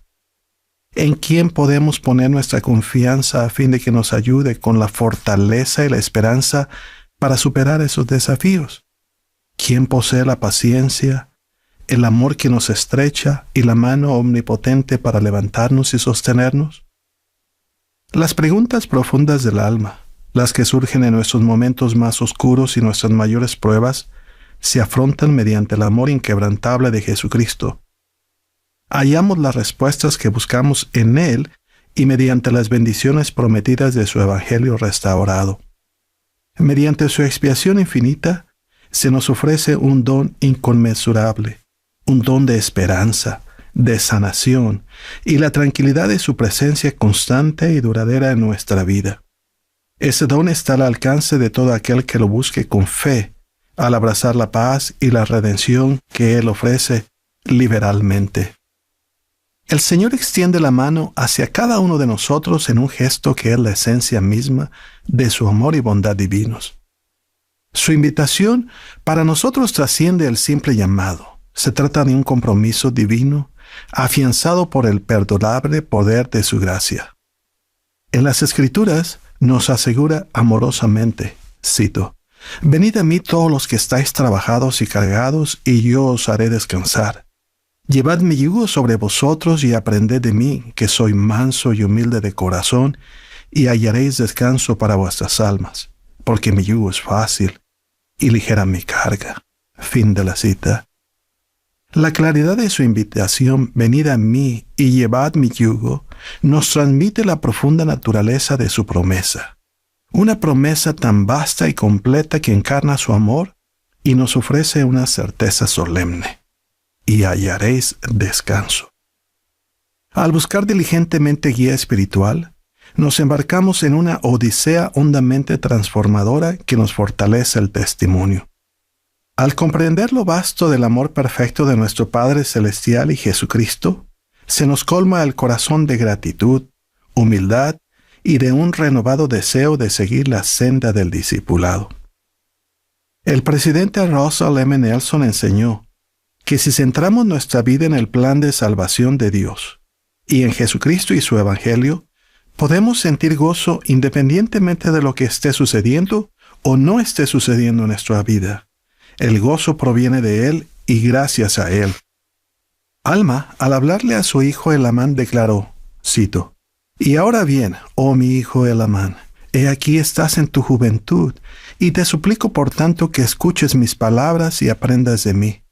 Speaker 9: ¿En quién podemos poner nuestra confianza a fin de que nos ayude con la fortaleza y la esperanza para superar esos desafíos? ¿Quién posee la paciencia, el amor que nos estrecha y la mano omnipotente para levantarnos y sostenernos? Las preguntas profundas del alma, las que surgen en nuestros momentos más oscuros y nuestras mayores pruebas, se afrontan mediante el amor inquebrantable de Jesucristo. Hallamos las respuestas que buscamos en Él y mediante las bendiciones prometidas de su Evangelio restaurado. Mediante su expiación infinita, se nos ofrece un don inconmensurable, un don de esperanza, de sanación y la tranquilidad de su presencia constante y duradera en nuestra vida. Ese don está al alcance de todo aquel que lo busque con fe, al abrazar la paz y la redención que Él ofrece liberalmente. El Señor extiende la mano hacia cada uno de nosotros en un gesto que es la esencia misma de su amor y bondad divinos. Su invitación para nosotros trasciende el simple llamado. Se trata de un compromiso divino, afianzado por el perdurable poder de su gracia. En las Escrituras nos asegura amorosamente, cito: «Venid a mí todos los que estáis trabajados y cargados, y yo os haré descansar. Llevad mi yugo sobre vosotros y aprended de mí, que soy manso y humilde de corazón, y hallaréis descanso para vuestras almas, porque mi yugo es fácil y ligera mi carga». Fin de la cita. La claridad de su invitación, venid a mí y llevad mi yugo, nos transmite la profunda naturaleza de su promesa. Una promesa tan vasta y completa que encarna su amor y nos ofrece una certeza solemne: y hallaréis descanso. Al buscar diligentemente guía espiritual, nos embarcamos en una odisea hondamente transformadora que nos fortalece el testimonio. Al comprender lo vasto del amor perfecto de nuestro Padre Celestial y Jesucristo, se nos colma el corazón de gratitud, humildad y de un renovado deseo de seguir la senda del discipulado. El presidente Russell M. Nelson enseñó que si centramos nuestra vida en el plan de salvación de Dios y en Jesucristo y su Evangelio, podemos sentir gozo independientemente de lo que esté sucediendo o no esté sucediendo en nuestra vida. El gozo proviene de Él y gracias a Él. Alma, al hablarle a su hijo Elamán, declaró, cito, «Y ahora bien, oh mi hijo Elamán, he aquí estás en tu juventud, y te suplico por tanto que escuches mis palabras y aprendas de mí.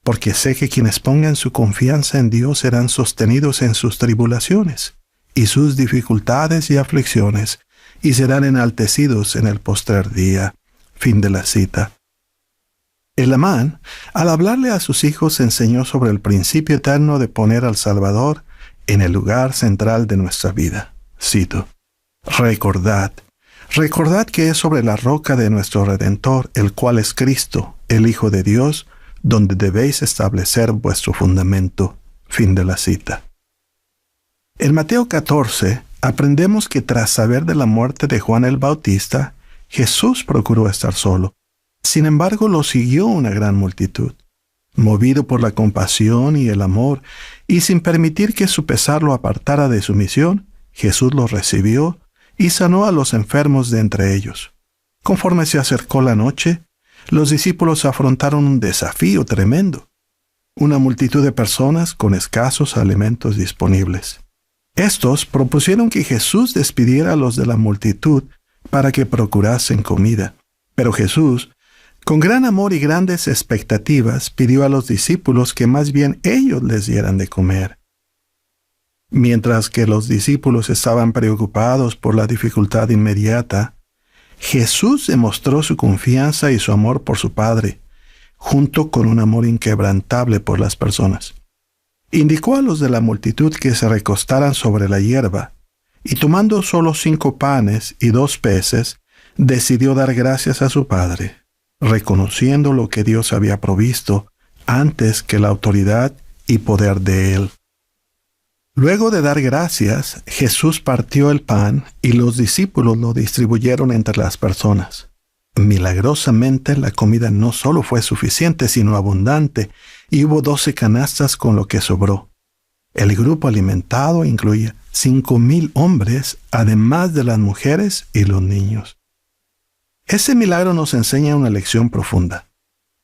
Speaker 9: Porque sé que quienes pongan su confianza en Dios serán sostenidos en sus tribulaciones, y sus dificultades y aflicciones, y serán enaltecidos en el postrer día». Fin de la cita. Elamán, al hablarle a sus hijos, enseñó sobre el principio eterno de poner al Salvador en el lugar central de nuestra vida. Cito, recordad que es sobre la roca de nuestro Redentor, el cual es Cristo, el Hijo de Dios, donde debéis establecer vuestro fundamento. Fin de la cita. En Mateo 14, aprendemos que tras saber de la muerte de Juan el Bautista, Jesús procuró estar solo. Sin embargo, lo siguió una gran multitud. Movido por la compasión y el amor, y sin permitir que su pesar lo apartara de su misión, Jesús los recibió y sanó a los enfermos de entre ellos. Conforme se acercó la noche, los discípulos afrontaron un desafío tremendo. Una multitud de personas con escasos alimentos disponibles. Estos propusieron que Jesús despidiera a los de la multitud para que procurasen comida. Pero Jesús, con gran amor y grandes expectativas, pidió a los discípulos que más bien ellos les dieran de comer. Mientras que los discípulos estaban preocupados por la dificultad inmediata, Jesús demostró su confianza y su amor por su Padre, junto con un amor inquebrantable por las personas. Indicó a los de la multitud que se recostaran sobre la hierba, y tomando solo 5 panes y 2 peces, decidió dar gracias a su Padre, reconociendo lo que Dios había provisto antes que la autoridad y poder de Él. Luego de dar gracias, Jesús partió el pan y los discípulos lo distribuyeron entre las personas. Milagrosamente, la comida no solo fue suficiente, sino abundante, y hubo 12 canastas con lo que sobró. El grupo alimentado incluía 5,000 hombres, además de las mujeres y los niños. Ese milagro nos enseña una lección profunda.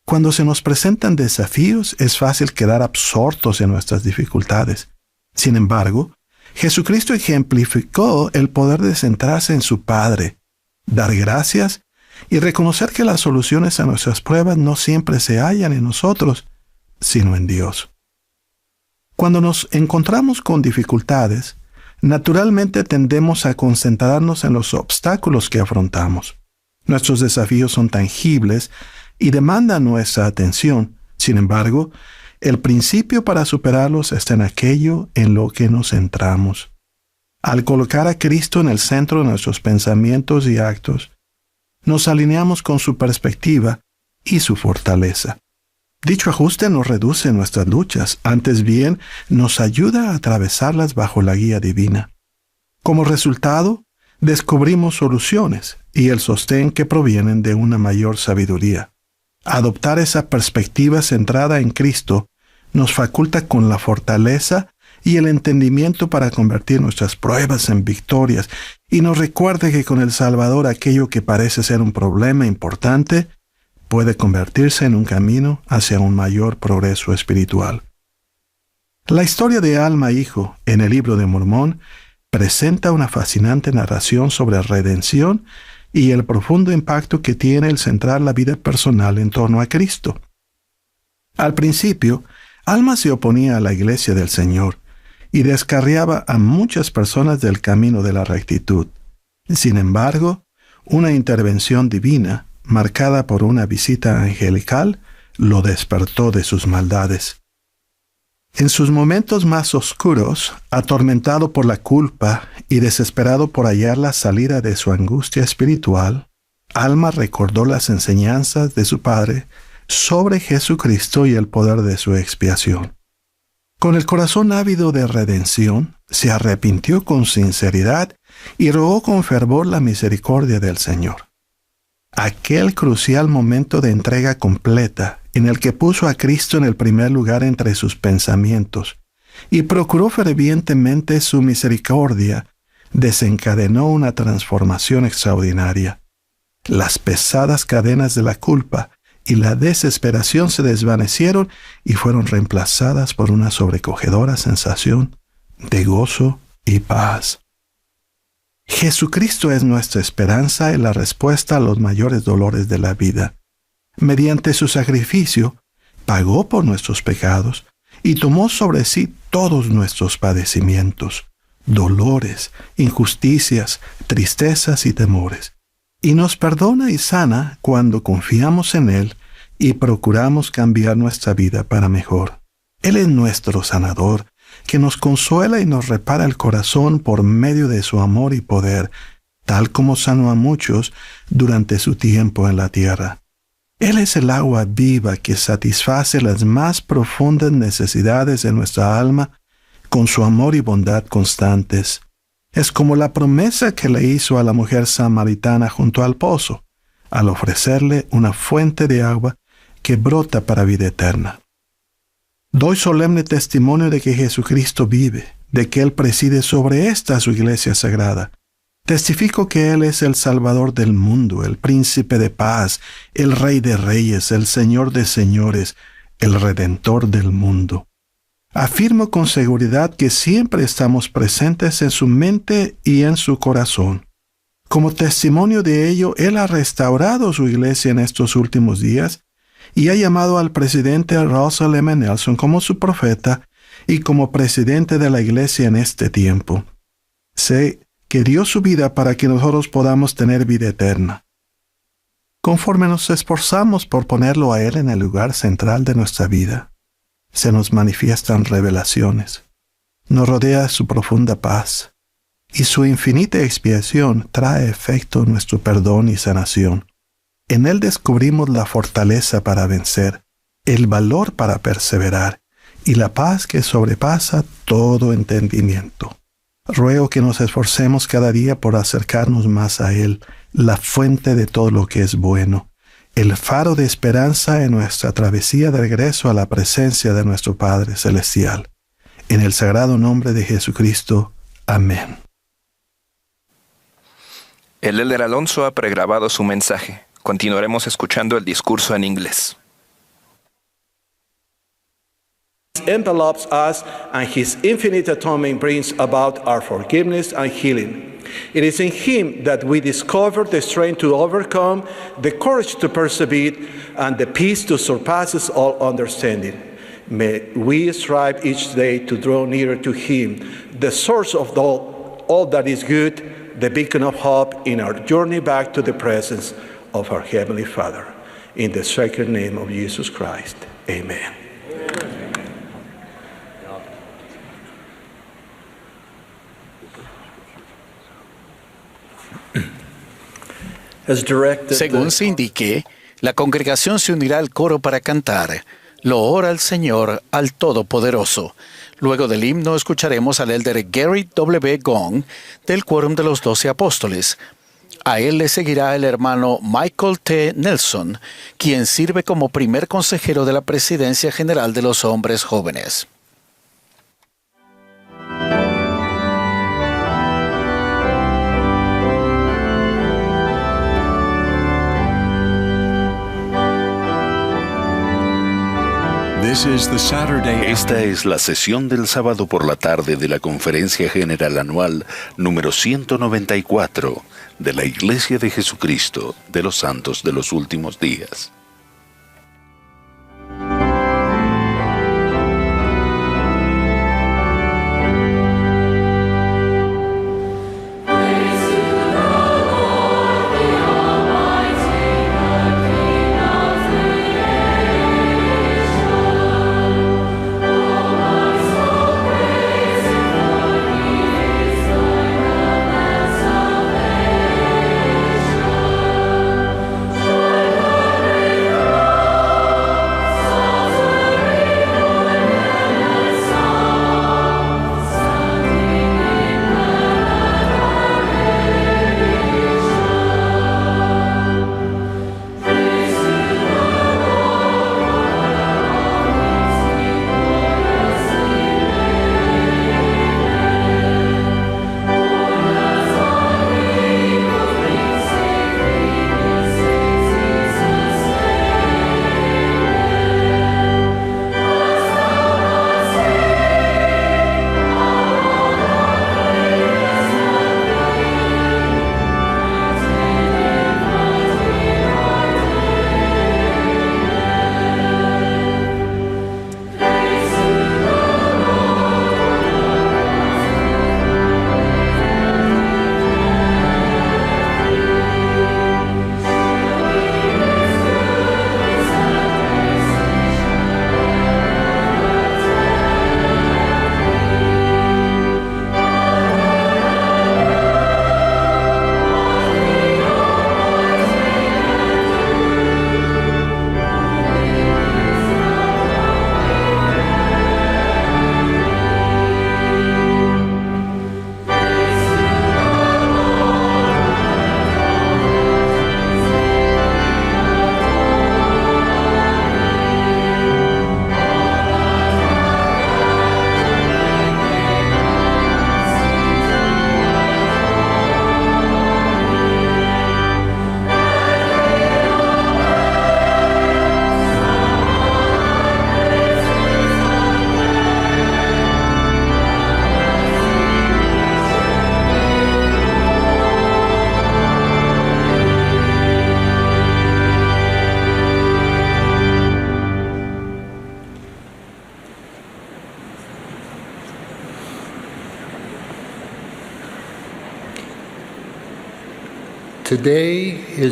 Speaker 9: Cuando se nos presentan desafíos, es fácil quedar absortos en nuestras dificultades. Sin embargo, Jesucristo ejemplificó el poder de centrarse en su Padre, dar gracias y reconocer que las soluciones a nuestras pruebas no siempre se hallan en nosotros, sino en Dios. Cuando nos encontramos con dificultades, naturalmente tendemos a concentrarnos en los obstáculos que afrontamos. Nuestros desafíos son tangibles y demandan nuestra atención. Sin embargo, el principio para superarlos está en aquello en lo que nos centramos. Al colocar a Cristo en el centro de nuestros pensamientos y actos, nos alineamos con su perspectiva y su fortaleza. Dicho ajuste no reduce nuestras luchas, antes bien nos ayuda a atravesarlas bajo la guía divina. Como resultado, descubrimos soluciones y el sostén que provienen de una mayor sabiduría. Adoptar esa perspectiva centrada en Cristo nos faculta con la fortaleza y el entendimiento para convertir nuestras pruebas en victorias, y nos recuerda que con el Salvador aquello que parece ser un problema importante puede convertirse en un camino hacia un mayor progreso espiritual. La historia de Alma Hijo en el Libro de Mormón presenta una fascinante narración sobre redención y el profundo impacto que tiene el centrar la vida personal en torno a Cristo. Al principio, Alma se oponía a la iglesia del Señor y descarriaba a muchas personas del camino de la rectitud. Sin embargo, una intervención divina, marcada por una visita angelical, lo despertó de sus maldades. En sus momentos más oscuros, atormentado por la culpa y desesperado por hallar la salida de su angustia espiritual, Alma recordó las enseñanzas de su padre sobre Jesucristo y el poder de su expiación. Con el corazón ávido de redención, se arrepintió con sinceridad y rogó con fervor la misericordia del Señor. Aquel crucial momento de entrega completa, en el que puso a Cristo en el primer lugar entre sus pensamientos y procuró fervientemente su misericordia, desencadenó una transformación extraordinaria. Las pesadas cadenas de la culpa y la desesperación se desvanecieron y fueron reemplazadas por una sobrecogedora sensación de gozo y paz. Jesucristo es nuestra esperanza y la respuesta a los mayores dolores de la vida. Mediante su sacrificio, pagó por nuestros pecados y tomó sobre sí todos nuestros padecimientos, dolores, injusticias, tristezas y temores, y nos perdona y sana cuando confiamos en Él y procuramos cambiar nuestra vida para mejor. Él es nuestro sanador, que nos consuela y nos repara el corazón por medio de su amor y poder, tal como sanó a muchos durante su tiempo en la tierra. Él es el agua viva que satisface las más profundas necesidades de nuestra alma con su amor y bondad constantes. Es como la promesa que le hizo a la mujer samaritana junto al pozo, al ofrecerle una fuente de agua que brota para vida eterna. Doy solemne testimonio de que Jesucristo vive, de que Él preside sobre esta su iglesia sagrada. Testifico que Él es el Salvador del mundo, el Príncipe de paz, el Rey de reyes, el Señor de señores, el Redentor del mundo. Afirmo con seguridad que siempre estamos presentes en su mente y en su corazón. Como testimonio de ello, Él ha restaurado su iglesia en estos últimos días y ha llamado al presidente Russell M. Nelson como su profeta y como presidente de la iglesia en este tiempo. Sé que dio su vida para que nosotros podamos tener vida eterna. Conforme nos esforzamos por ponerlo a Él en el lugar central de nuestra vida, se nos manifiestan revelaciones, nos rodea su profunda paz, y su infinita expiación trae efecto nuestro perdón y sanación. En Él descubrimos la fortaleza para vencer, el valor para perseverar, y la paz que sobrepasa todo entendimiento. Ruego que nos esforcemos cada día por acercarnos más a Él, la fuente de todo lo que es bueno, el faro de esperanza en nuestra travesía de regreso a la presencia de nuestro Padre Celestial. En el sagrado nombre de Jesucristo. Amén.
Speaker 4: El Elder Alonso ha pregrabado su mensaje. Continuaremos escuchando el discurso en inglés.
Speaker 8: Envelops us, and His infinite atonement brings about our forgiveness and healing. It is in Him that we discover the strength to overcome, the courage to persevere, and the peace that surpasses all understanding. May we strive each day to draw nearer to Him, the source of all that is good, the beacon of hope in our journey back to the presence of our Heavenly Father. In the sacred name of Jesus Christ. Amen.
Speaker 2: Según se indique, la congregación se unirá al coro para cantar Loor al Señor, al Todopoderoso. Luego del himno escucharemos al elder Gary W. Gong del Quórum de los 12 Apóstoles. A él le seguirá el hermano Michael T. Nelson, quien sirve como primer consejero de la Presidencia General de los Hombres Jóvenes.
Speaker 1: Esta es la sesión del sábado por la tarde de la Conferencia General Anual número 194 de la Iglesia de Jesucristo de los Santos de los Últimos Días.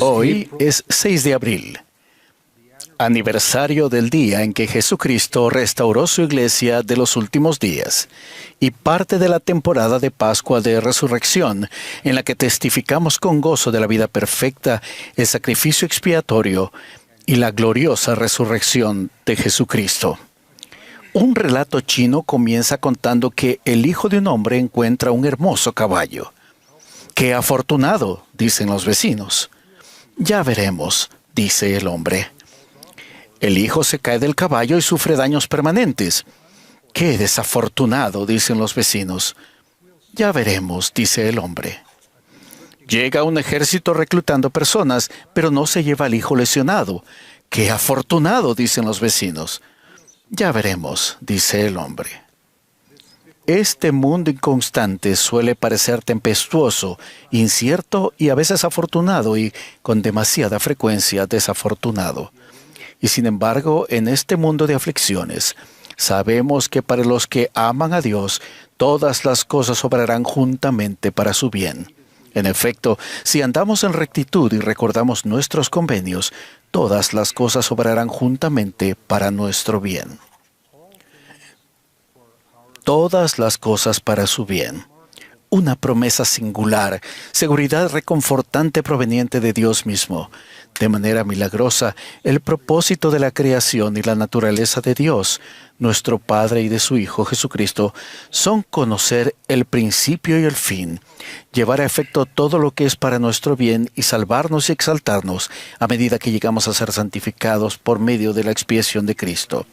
Speaker 2: Hoy es 6 de abril, aniversario del día en que Jesucristo restauró su iglesia de los últimos días y parte de la temporada de Pascua de Resurrección, en la que testificamos con gozo de la vida perfecta, el sacrificio expiatorio y la gloriosa resurrección de Jesucristo. Un relato chino comienza contando que el hijo de un hombre encuentra un hermoso caballo. ¡Qué afortunado!, dicen los vecinos. Ya veremos, dice el hombre. El hijo se cae del caballo y sufre daños permanentes. ¡Qué desafortunado!, dicen los vecinos. Ya veremos, dice el hombre. Llega un ejército reclutando personas, pero no se lleva al hijo lesionado. ¡Qué afortunado!, dicen los vecinos. Ya veremos, dice el hombre. Este mundo inconstante suele parecer tempestuoso, incierto y a veces afortunado y, con demasiada frecuencia, desafortunado. Y sin embargo, en este mundo de aflicciones, sabemos que para los que aman a Dios, todas las cosas obrarán juntamente para su bien. En efecto, si andamos en rectitud y recordamos nuestros convenios, todas las cosas obrarán juntamente para nuestro bien. Todas las cosas para su bien. Una promesa singular, seguridad reconfortante proveniente de Dios mismo. De manera milagrosa, el propósito de la creación y la naturaleza de Dios, nuestro Padre y de su Hijo Jesucristo, son conocer el principio y el fin, llevar a efecto todo lo que es para nuestro bien y salvarnos y exaltarnos a medida que llegamos a ser santificados por medio de la expiación de Cristo.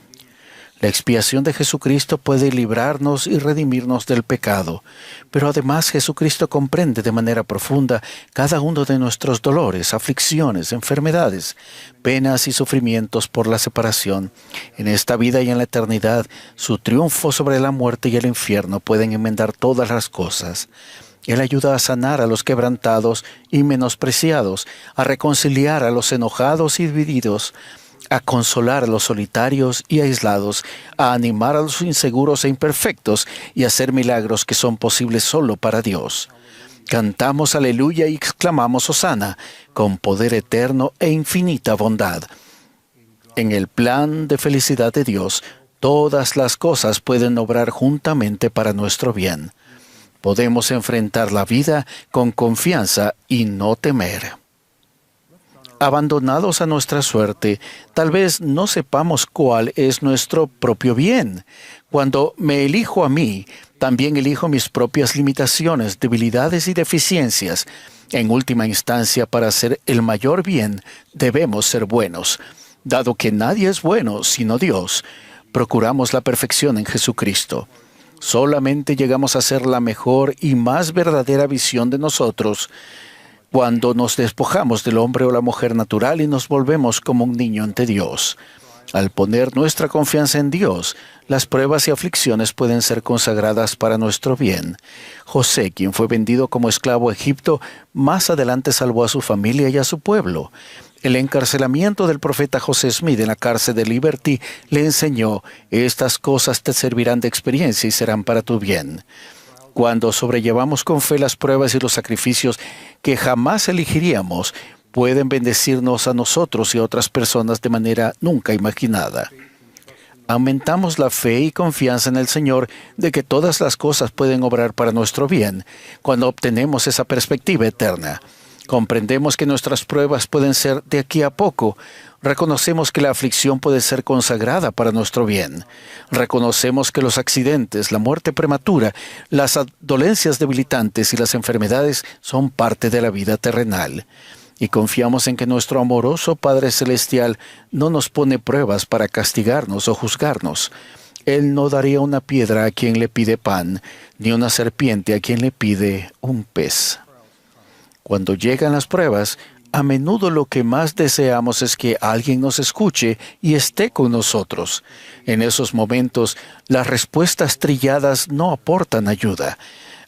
Speaker 2: La expiación de Jesucristo puede librarnos y redimirnos del pecado, pero además Jesucristo comprende de manera profunda cada uno de nuestros dolores, aflicciones, enfermedades, penas y sufrimientos por la separación. En esta vida y en la eternidad, su triunfo sobre la muerte y el infierno pueden enmendar todas las cosas. Él ayuda a sanar a los quebrantados y menospreciados, a reconciliar a los enojados y divididos, a consolar a los solitarios y aislados, a animar a los inseguros e imperfectos y a hacer milagros que son posibles solo para Dios. Cantamos aleluya y exclamamos hosana, con poder eterno e infinita bondad. En el plan de felicidad de Dios, todas las cosas pueden obrar juntamente para nuestro bien. Podemos enfrentar la vida con confianza y no temer. Abandonados a nuestra suerte, tal vez no sepamos cuál es nuestro propio bien. Cuando me elijo a mí, también elijo mis propias limitaciones, debilidades y deficiencias. En última instancia, para hacer el mayor bien, debemos ser buenos. Dado que nadie es bueno sino Dios, procuramos la perfección en Jesucristo. Solamente llegamos a ser la mejor y más verdadera visión de nosotros cuando nos despojamos del hombre o la mujer natural y nos volvemos como un niño ante Dios. Al poner nuestra confianza en Dios, las pruebas y aflicciones pueden ser consagradas para nuestro bien. José, quien fue vendido como esclavo a Egipto, más adelante salvó a su familia y a su pueblo. El encarcelamiento del profeta José Smith en la cárcel de Liberty le enseñó: estas cosas te servirán de experiencia y serán para tu bien. Cuando sobrellevamos con fe las pruebas y los sacrificios que jamás elegiríamos, pueden bendecirnos a nosotros y a otras personas de manera nunca imaginada. Aumentamos la fe y confianza en el Señor de que todas las cosas pueden obrar para nuestro bien cuando obtenemos esa perspectiva eterna. Comprendemos que nuestras pruebas pueden ser de aquí a poco. Reconocemos que la aflicción puede ser consagrada para nuestro bien. Reconocemos que los accidentes, la muerte prematura, las dolencias debilitantes y las enfermedades son parte de la vida terrenal. Y confiamos en que nuestro amoroso Padre Celestial no nos pone pruebas para castigarnos o juzgarnos. Él no daría una piedra a quien le pide pan, ni una serpiente a quien le pide un pez. Cuando llegan las pruebas, a menudo lo que más deseamos es que alguien nos escuche y esté con nosotros. En esos momentos, las respuestas trilladas no aportan ayuda,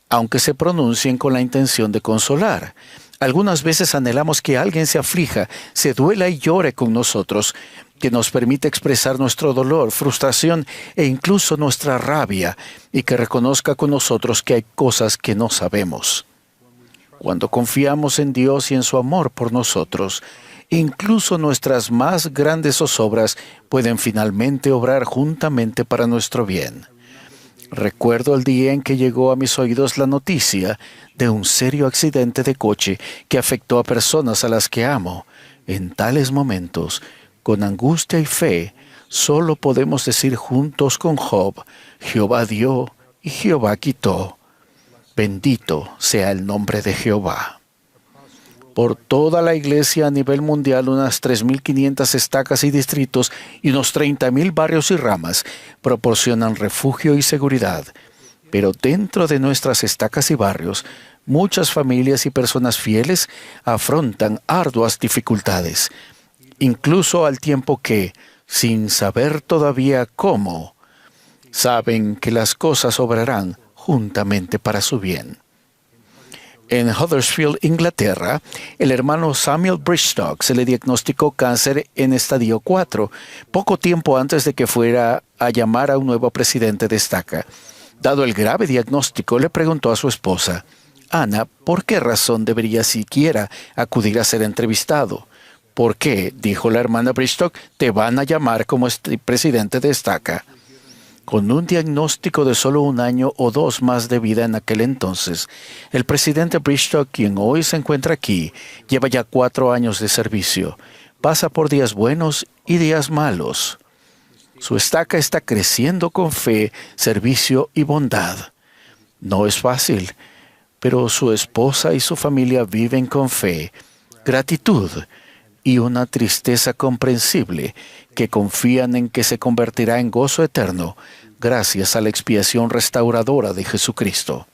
Speaker 2: aunque se pronuncien con la intención de consolar. Algunas veces anhelamos que alguien se aflija, se duela y llore con nosotros, que nos permita expresar nuestro dolor, frustración e incluso nuestra rabia, y que reconozca con nosotros que hay cosas que no sabemos. Cuando confiamos en Dios y en su amor por nosotros, incluso nuestras más grandes zozobras pueden finalmente obrar juntamente para nuestro bien. Recuerdo el día en que llegó a mis oídos la noticia de un serio accidente de coche que afectó a personas a las que amo. En tales momentos, con angustia y fe, solo podemos decir juntos con Job: Jehová dio y Jehová quitó. Bendito sea el nombre de Jehová. Por toda la iglesia a nivel mundial, unas 3.500 estacas y distritos y unos 30.000 barrios y ramas proporcionan refugio y seguridad. Pero dentro de nuestras estacas y barrios, muchas familias y personas fieles afrontan arduas dificultades, incluso al tiempo que, sin saber todavía cómo, saben que las cosas obrarán juntamente para su bien. En Huddersfield, Inglaterra, el hermano Samuel Bristock se le diagnosticó cáncer en estadio 4, poco tiempo antes de que fuera a llamar a un nuevo presidente de estaca. Dado el grave diagnóstico, le preguntó a su esposa: Ana, ¿por qué razón debería siquiera acudir a ser entrevistado? ¿Por qué, dijo la hermana Bristock, te van a llamar como presidente de estaca? Con un diagnóstico de solo 1 año o 2 más de vida en aquel entonces, el presidente Bristock, quien hoy se encuentra aquí, lleva ya 4 años de servicio. Pasa por días buenos y días malos. Su estaca está creciendo con fe, servicio y bondad. No es fácil, pero su esposa y su familia viven con fe, gratitud y una tristeza comprensible que confían en que se convertirá en gozo eterno gracias a la expiación restauradora de Jesucristo.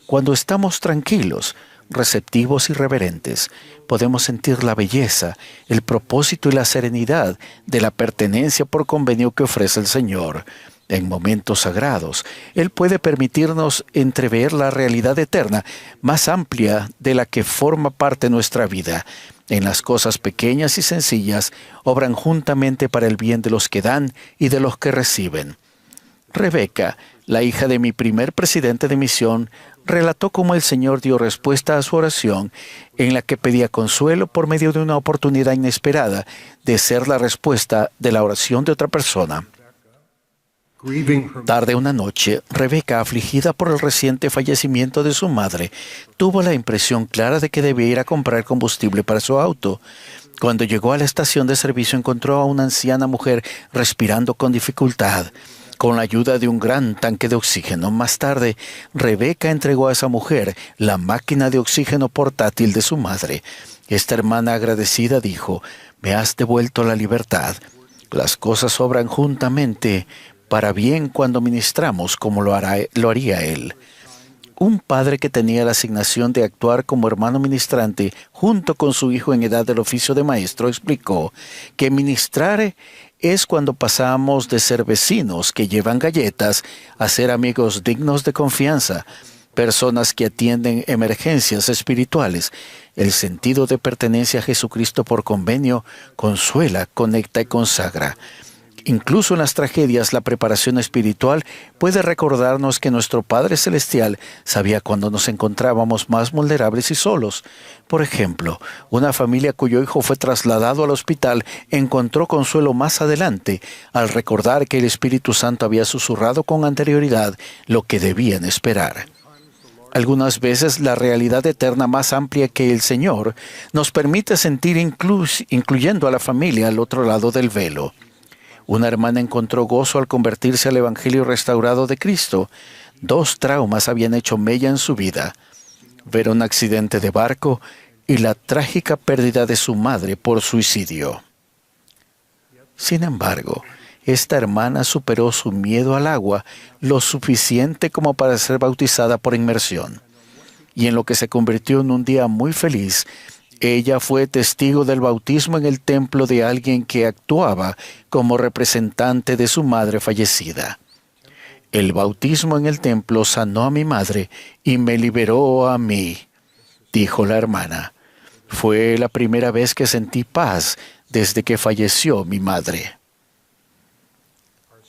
Speaker 2: Cuando estamos tranquilos, receptivos y reverentes, podemos sentir la belleza, el propósito y la serenidad de la pertenencia por convenio que ofrece el Señor. En momentos sagrados, Él puede permitirnos entrever la realidad eterna más amplia de la que forma parte nuestra vida. En las cosas pequeñas y sencillas, obran juntamente para el bien de los que dan y de los que reciben. Rebeca, la hija de mi primer presidente de misión, relató cómo el Señor dio respuesta a su oración, en la que pedía consuelo por medio de una oportunidad inesperada de ser la respuesta de la oración de otra persona. Tarde una noche, Rebeca, afligida por el reciente fallecimiento de su madre, tuvo la impresión clara de que debía ir a comprar combustible para su auto. Cuando llegó a la estación de servicio, encontró a una anciana mujer respirando con dificultad, con la ayuda de un gran tanque de oxígeno. Más tarde, Rebeca entregó a esa mujer la máquina de oxígeno portátil de su madre. Esta hermana agradecida dijo: «Me has devuelto la libertad. Las cosas obran juntamente para bien cuando ministramos como lo haría Él». Un padre que tenía la asignación de actuar como hermano ministrante junto con su hijo en edad del oficio de maestro explicó que ministrar es cuando pasamos de ser vecinos que llevan galletas a ser amigos dignos de confianza, personas que atienden emergencias espirituales. El sentido de pertenencia a Jesucristo por convenio consuela, conecta y consagra. Incluso en las tragedias, la preparación espiritual puede recordarnos que nuestro Padre Celestial sabía cuando nos encontrábamos más vulnerables y solos. Por ejemplo, una familia cuyo hijo fue trasladado al hospital encontró consuelo más adelante al recordar que el Espíritu Santo había susurrado con anterioridad lo que debían esperar. Algunas veces la realidad eterna más amplia que el Señor nos permite sentir incluyendo a la familia al otro lado del velo. Una hermana encontró gozo al convertirse al Evangelio restaurado de Cristo. 2 traumas habían hecho mella en su vida: ver un accidente de barco y la trágica pérdida de su madre por suicidio. Sin embargo, esta hermana superó su miedo al agua lo suficiente como para ser bautizada por inmersión. Y en lo que se convirtió en un día muy feliz, ella fue testigo del bautismo en el templo de alguien que actuaba como representante de su madre fallecida. El bautismo en el templo sanó a mi madre y me liberó a mí, dijo la hermana. Fue la primera vez que sentí paz desde que falleció mi madre.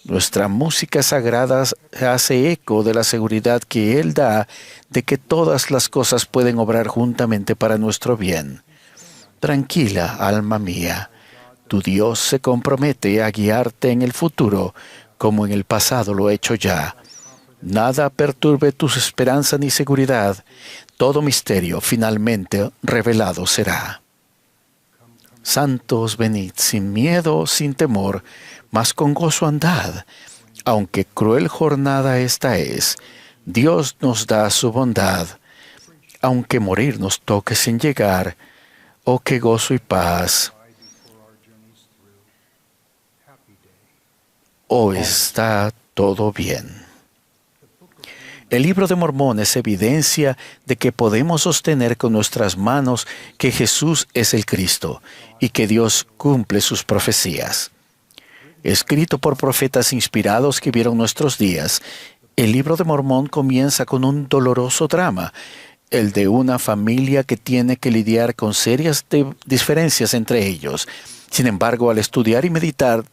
Speaker 2: Nuestra música sagrada hace eco de la seguridad que Él da de que todas las cosas pueden obrar juntamente para nuestro bien. Tranquila, alma mía, tu Dios se compromete a guiarte en el futuro como en el pasado lo ha hecho ya. Nada perturbe tus esperanzas ni seguridad. Todo misterio finalmente revelado será. Santos, venid sin miedo, sin temor, mas con gozo andad. Aunque cruel jornada esta es, Dios nos da su bondad. Aunque morir nos toque sin llegar, oh qué gozo y paz. Hoy está todo bien. El libro de Mormón es evidencia de que podemos sostener con nuestras manos que Jesús es el Cristo y que Dios cumple sus profecías. Escrito por profetas inspirados que vieron nuestros días, el libro de Mormón comienza con un doloroso drama, el de una familia que tiene que lidiar con serias diferencias entre ellos. Sin embargo, al estudiar y meditar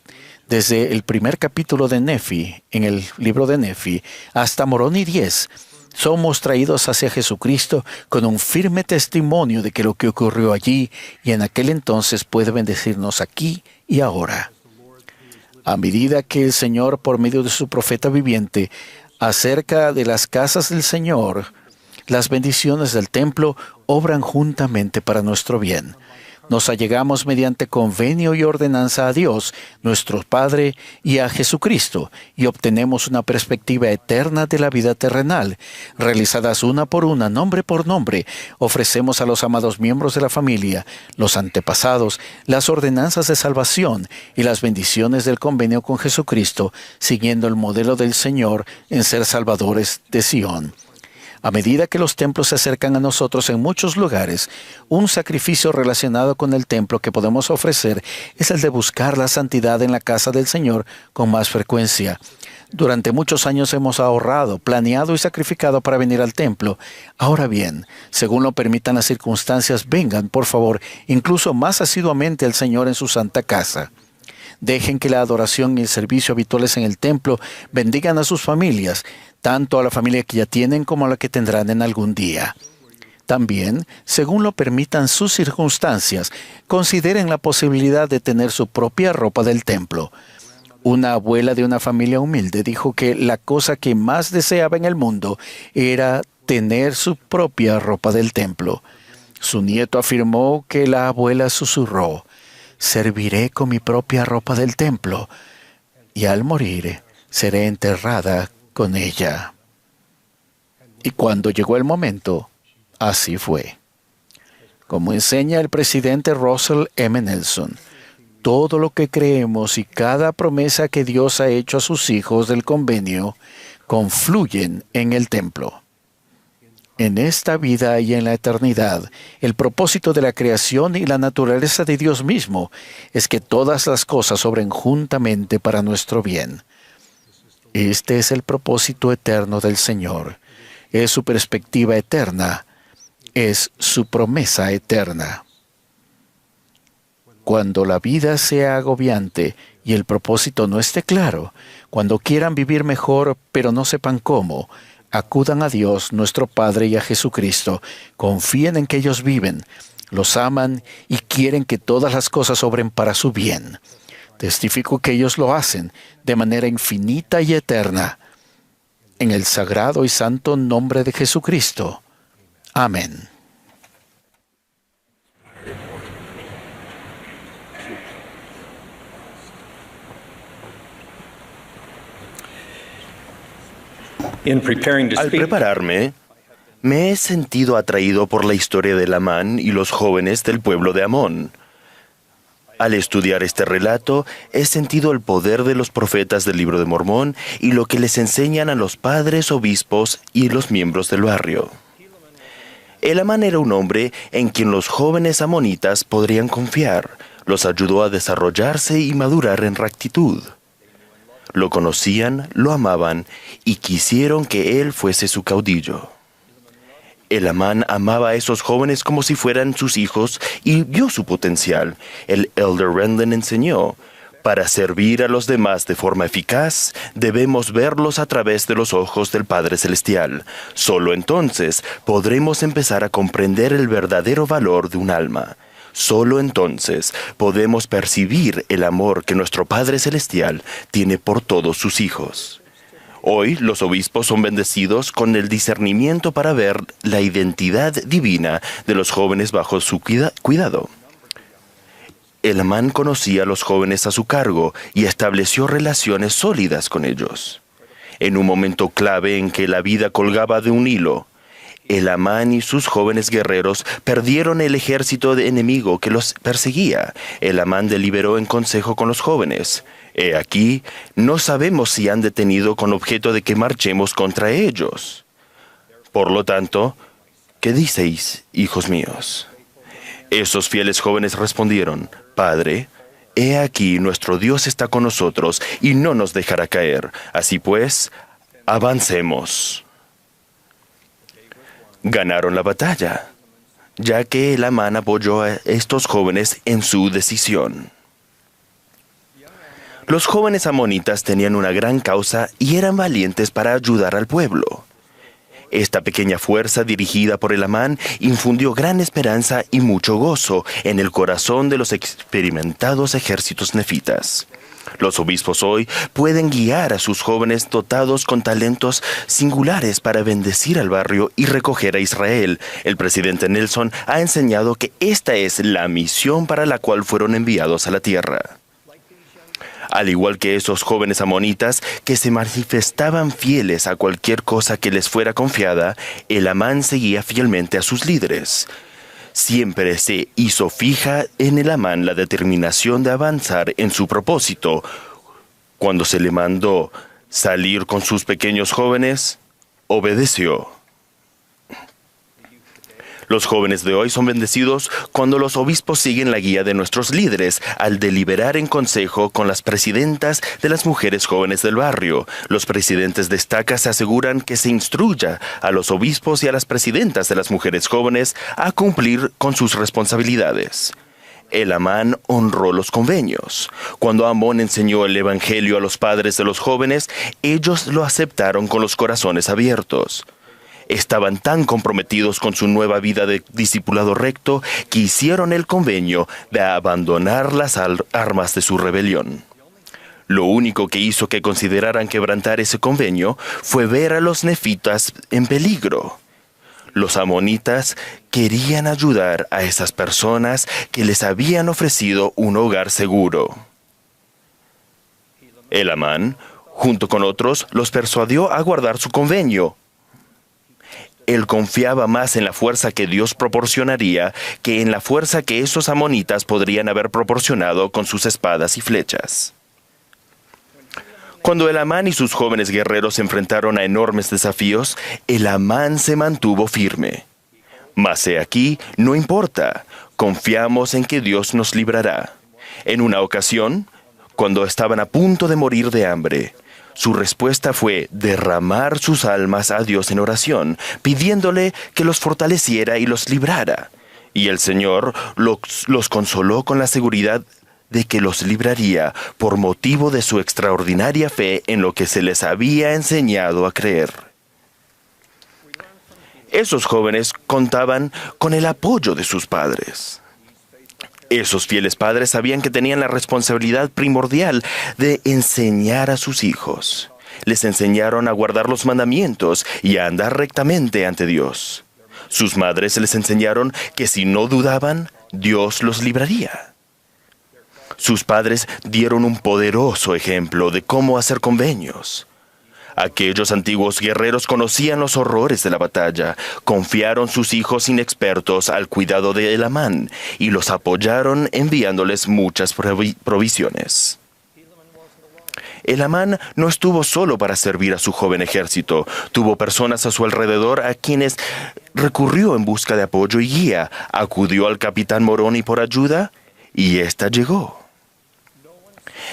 Speaker 2: desde el primer capítulo de Nefi, en el libro de Nefi, hasta Moroni 10, somos traídos hacia Jesucristo con un firme testimonio de que lo que ocurrió allí y en aquel entonces puede bendecirnos aquí y ahora. A medida que el Señor, por medio de su profeta viviente, acerca de las casas del Señor, las bendiciones del templo obran juntamente para nuestro bien. Nos allegamos mediante convenio y ordenanza a Dios, nuestro Padre, y a Jesucristo, y obtenemos una perspectiva eterna de la vida terrenal. Realizadas una por una, nombre por nombre, ofrecemos a los amados miembros de la familia, los antepasados, las ordenanzas de salvación y las bendiciones del convenio con Jesucristo, siguiendo el modelo del Señor en ser salvadores de Sión. A medida que los templos se acercan a nosotros en muchos lugares, un sacrificio relacionado con el templo que podemos ofrecer es el de buscar la santidad en la casa del Señor con más frecuencia. Durante muchos años hemos ahorrado, planeado y sacrificado para venir al templo. Ahora bien, según lo permitan las circunstancias, vengan, por favor, incluso más asiduamente al Señor en su santa casa. Dejen que la adoración y el servicio habituales en el templo bendigan a sus familias, tanto a la familia que ya tienen como a la que tendrán en algún día. También, según lo permitan sus circunstancias, consideren la posibilidad de tener su propia ropa del templo. Una abuela de una familia humilde dijo que la cosa que más deseaba en el mundo era tener su propia ropa del templo. Su nieto afirmó que la abuela susurró: «Serviré con mi propia ropa del templo, y al morir seré enterrada con ella». Y cuando llegó el momento, así fue. Como enseña el presidente Russell M. Nelson, todo lo que creemos y cada promesa que Dios ha hecho a sus hijos del convenio confluyen en el templo. En esta vida y en la eternidad, el propósito de la creación y la naturaleza de Dios mismo es que todas las cosas obren juntamente para nuestro bien. Este es el propósito eterno del Señor. Es su perspectiva eterna. Es su promesa eterna. Cuando la vida sea agobiante y el propósito no esté claro, cuando quieran vivir mejor pero no sepan cómo, acudan a Dios, nuestro Padre, y a Jesucristo. Confíen en que ellos viven, los aman y quieren que todas las cosas obren para su bien. Testifico que ellos lo hacen de manera infinita y eterna. En el sagrado y santo nombre de Jesucristo. Amén.
Speaker 10: Al prepararme, me he sentido atraído por la historia de Amán y los jóvenes del pueblo de Amón. Al estudiar este relato, he sentido el poder de los profetas del libro de Mormón y lo que les enseñan a los padres, obispos y los miembros del barrio. Amán era un hombre en quien los jóvenes amonitas podrían confiar. Los ayudó a desarrollarse y madurar en rectitud. Lo conocían, lo amaban y quisieron que él fuese su caudillo. Amán amaba a esos jóvenes como si fueran sus hijos y vio su potencial. El Elder Rendon enseñó: Para servir a los demás de forma eficaz, debemos verlos a través de los ojos del Padre Celestial. Solo entonces podremos empezar a comprender el verdadero valor de un alma. Solo entonces podemos percibir el amor que nuestro Padre Celestial tiene por todos sus hijos. Hoy los obispos son bendecidos con el discernimiento para ver la identidad divina de los jóvenes bajo su cuidado. El amán conocía a los jóvenes a su cargo y estableció relaciones sólidas con ellos. En un momento clave en que la vida colgaba de un hilo, el amán y sus jóvenes guerreros perdieron el ejército enemigo que los perseguía. El amán deliberó en consejo con los jóvenes. He aquí, no sabemos si han detenido con objeto de que marchemos contra ellos. Por lo tanto, ¿qué diceis, hijos míos? Esos fieles jóvenes respondieron: Padre, he aquí nuestro Dios está con nosotros y no nos dejará caer. Así pues, avancemos. Ganaron la batalla, ya que el amán apoyó a estos jóvenes en su decisión. Los jóvenes amonitas tenían una gran causa y eran valientes para ayudar al pueblo. Esta pequeña fuerza dirigida por el amán infundió gran esperanza y mucho gozo en el corazón de los experimentados ejércitos nefitas. Los obispos hoy pueden guiar a sus jóvenes dotados con talentos singulares para bendecir al barrio y recoger a Israel. El presidente Nelson ha enseñado que esta es la misión para la cual fueron enviados a la tierra. Al igual que esos jóvenes amonitas que se manifestaban fieles a cualquier cosa que les fuera confiada, el amán seguía fielmente a sus líderes. Siempre se hizo fija en el amán la determinación de avanzar en su propósito. Cuando se le mandó salir con sus pequeños jóvenes, obedeció. Los jóvenes de hoy son bendecidos cuando los obispos siguen la guía de nuestros líderes al deliberar en consejo con las presidentas de las mujeres jóvenes del barrio. Los presidentes de estaca se aseguran que se instruya a los obispos y a las presidentas de las mujeres jóvenes a cumplir con sus responsabilidades. El amán honró los convenios. Cuando Amón enseñó el evangelio a los padres de los jóvenes, ellos lo aceptaron con los corazones abiertos. Estaban tan comprometidos con su nueva vida de discipulado recto que hicieron el convenio de abandonar las armas de su rebelión. Lo único que hizo que consideraran quebrantar ese convenio fue ver a los nefitas en peligro. Los amonitas querían ayudar a esas personas que les habían ofrecido un hogar seguro. El amán, junto con otros, los persuadió a guardar su convenio. Él confiaba más en la fuerza que Dios proporcionaría que en la fuerza que esos amonitas podrían haber proporcionado con sus espadas y flechas. Cuando el amán y sus jóvenes guerreros se enfrentaron a enormes desafíos, el amán se mantuvo firme. Mas he aquí, no importa, confiamos en que Dios nos librará. En una ocasión, cuando estaban a punto de morir de hambre, su respuesta fue derramar sus almas a Dios en oración, pidiéndole que los fortaleciera y los librara. Y el Señor los consoló con la seguridad de que los libraría por motivo de su extraordinaria fe en lo que se les había enseñado a creer. Esos jóvenes contaban con el apoyo de sus padres. Esos fieles padres sabían que tenían la responsabilidad primordial de enseñar a sus hijos. Les enseñaron a guardar los mandamientos y a andar rectamente ante Dios. Sus madres les enseñaron que si no dudaban, Dios los libraría. Sus padres dieron un poderoso ejemplo de cómo hacer convenios. Aquellos antiguos guerreros conocían los horrores de la batalla, confiaron sus hijos inexpertos al cuidado de el amán y los apoyaron enviándoles muchas provisiones. El amán no estuvo solo para servir a su joven ejército, tuvo personas a su alrededor a quienes recurrió en busca de apoyo y guía, acudió al capitán Moroni por ayuda y ésta llegó.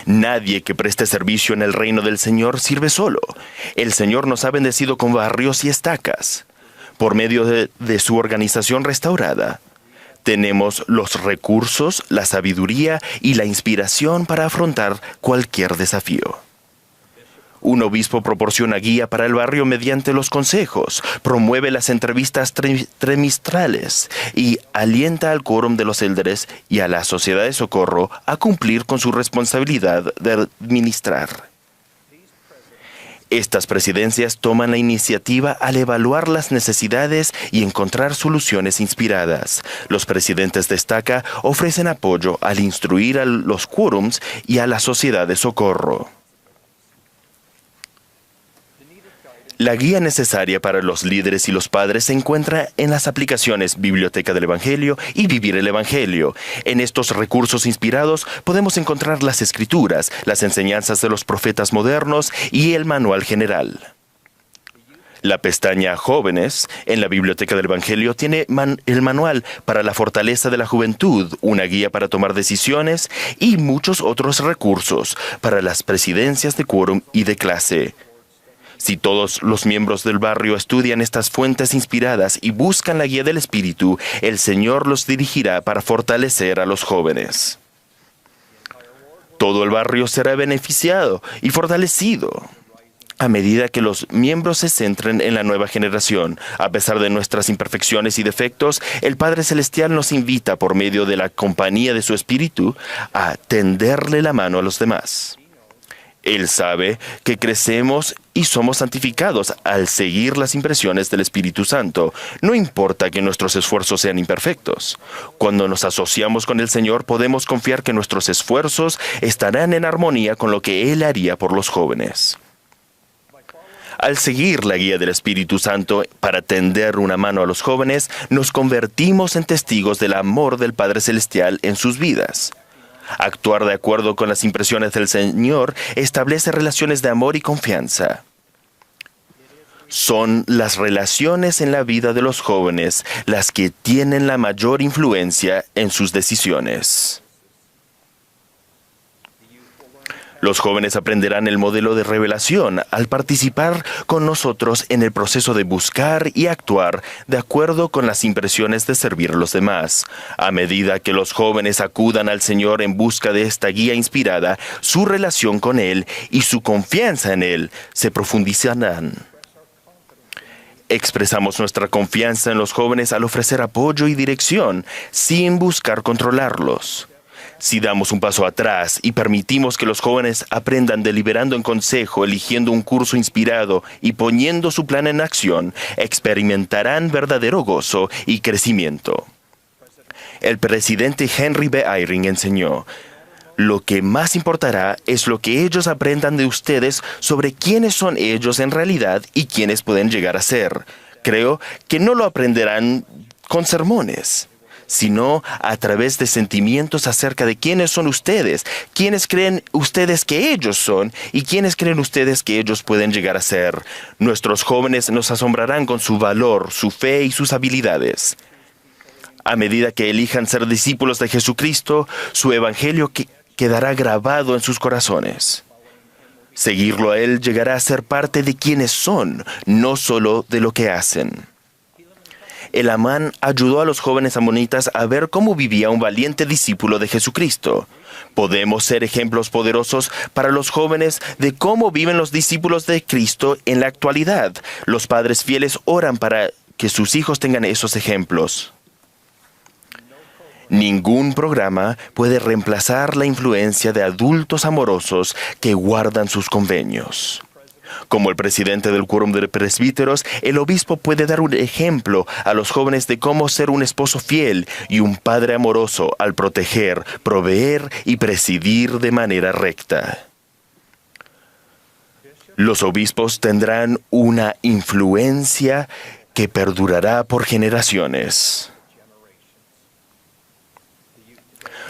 Speaker 10: Nadie que preste servicio en el reino del Señor sirve solo. El Señor nos ha bendecido con barrios y estacas. Por medio de su organización restaurada, Tenemos los recursos, la sabiduría y la inspiración para afrontar cualquier desafío. Un obispo proporciona guía para el barrio mediante los consejos, promueve las entrevistas trimestrales y alienta al quórum de los élderes y a la sociedad de socorro a cumplir con su responsabilidad de administrar. Estas presidencias toman la iniciativa al evaluar las necesidades y encontrar soluciones inspiradas. Los presidentes de estaca ofrecen apoyo al instruir a los quórums y a la sociedad de socorro. La guía necesaria para los líderes y los padres se encuentra en las aplicaciones Biblioteca del Evangelio y Vivir el Evangelio. En estos recursos inspirados podemos encontrar las escrituras, las enseñanzas de los profetas modernos y el manual general. La pestaña Jóvenes en la Biblioteca del Evangelio tiene el manual para la fortaleza de la juventud, una guía para tomar decisiones y muchos otros recursos para las presidencias de quórum y de clase. Si todos los miembros del barrio estudian estas fuentes inspiradas y buscan la guía del Espíritu, el Señor los dirigirá para fortalecer a los jóvenes. Todo el barrio será beneficiado y fortalecido a medida que los miembros se centren en la nueva generación. A pesar de nuestras imperfecciones y defectos, el Padre Celestial nos invita por medio de la compañía de su Espíritu a tenderle la mano a los demás. Él sabe que crecemos y somos santificados al seguir las impresiones del Espíritu Santo. No importa que nuestros esfuerzos sean imperfectos. Cuando nos asociamos con el Señor, podemos confiar que nuestros esfuerzos estarán en armonía con lo que Él haría por los jóvenes. Al seguir la guía del Espíritu Santo para tender una mano a los jóvenes, nos convertimos en testigos del amor del Padre Celestial en sus vidas. Actuar de acuerdo con las impresiones del Señor establece relaciones de amor y confianza. Son las relaciones en la vida de los jóvenes las que tienen la mayor influencia en sus decisiones. Los jóvenes aprenderán el modelo de revelación al participar con nosotros en el proceso de buscar y actuar de acuerdo con las impresiones de servir a los demás. A medida que los jóvenes acudan al Señor en busca de esta guía inspirada, su relación con Él y su confianza en Él se profundizarán. Expresamos nuestra confianza en los jóvenes al ofrecer apoyo y dirección, sin buscar controlarlos. Si damos un paso atrás y permitimos que los jóvenes aprendan deliberando en consejo, eligiendo un curso inspirado y poniendo su plan en acción, experimentarán verdadero gozo y crecimiento. El presidente Henry B. Eyring enseñó: lo que más importará es lo que ellos aprendan de ustedes sobre quiénes son ellos en realidad y quiénes pueden llegar a ser. Creo que no lo aprenderán con sermones, sino a través de sentimientos acerca de quiénes son ustedes, quiénes creen ustedes que ellos son y quiénes creen ustedes que ellos pueden llegar a ser. Nuestros jóvenes nos asombrarán con su valor, su fe y sus habilidades. A medida que elijan ser discípulos de Jesucristo, su evangelio quedará grabado en sus corazones. Seguirlo a Él llegará a ser parte de quienes son, no solo de lo que hacen. El Amán ayudó a los jóvenes amonitas a ver cómo vivía un valiente discípulo de Jesucristo. Podemos ser ejemplos poderosos para los jóvenes de cómo viven los discípulos de Cristo en la actualidad. Los padres fieles oran para que sus hijos tengan esos ejemplos. Ningún programa puede reemplazar la influencia de adultos amorosos que guardan sus convenios. Como el presidente del quórum de presbíteros, el obispo puede dar un ejemplo a los jóvenes de cómo ser un esposo fiel y un padre amoroso al proteger, proveer y presidir de manera recta. Los obispos tendrán una influencia que perdurará por generaciones.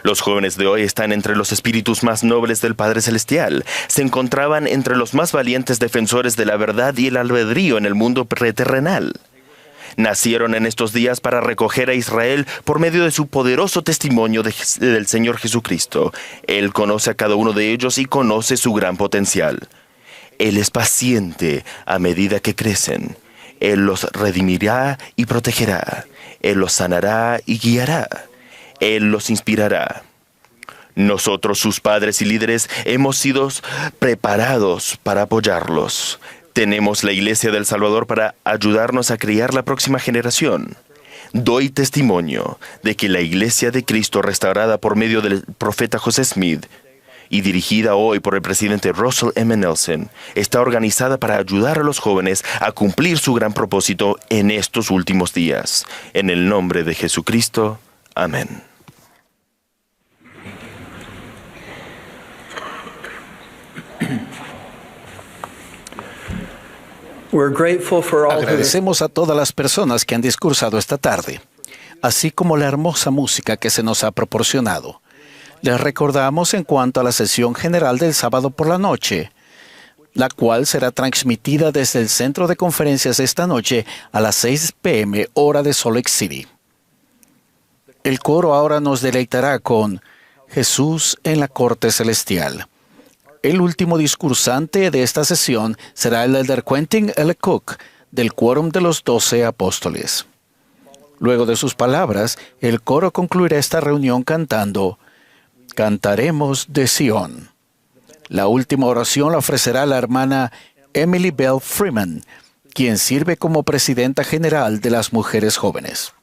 Speaker 10: Los jóvenes de hoy están entre los espíritus más nobles del Padre Celestial. Se encontraban entre los más valientes defensores de la verdad y el albedrío en el mundo preterrenal. Nacieron en estos días para recoger a Israel por medio de su poderoso testimonio del Señor Jesucristo. Él conoce a cada uno de ellos y conoce su gran potencial. Él es paciente a medida que crecen. Él los redimirá y protegerá. Él los sanará y guiará. Él los inspirará. Nosotros, sus padres y líderes, hemos sido preparados para apoyarlos. Tenemos la Iglesia del Salvador para ayudarnos a criar la próxima generación. Doy testimonio de que la Iglesia de Cristo, restaurada por medio del profeta José Smith y dirigida hoy por el presidente Russell M. Nelson, está organizada para ayudar a los jóvenes a cumplir su gran propósito en estos últimos días. En el nombre de Jesucristo. Amén.
Speaker 2: Agradecemos a todas las personas que han discursado esta tarde, así como la hermosa música que se nos ha proporcionado. Les recordamos en cuanto a la sesión general del sábado por la noche, la cual será transmitida desde el centro de conferencias esta noche a las 6 p.m. hora de Salt Lake City. El coro ahora nos deleitará con Jesús en la corte celestial. El último discursante de esta sesión será el elder Quentin L. Cook, del Quórum de los 12 Apóstoles. Luego de sus palabras, el coro concluirá esta reunión cantando Cantaremos de Sion. La última oración la ofrecerá la hermana Emily Bell Freeman, quien sirve como presidenta general de las mujeres jóvenes.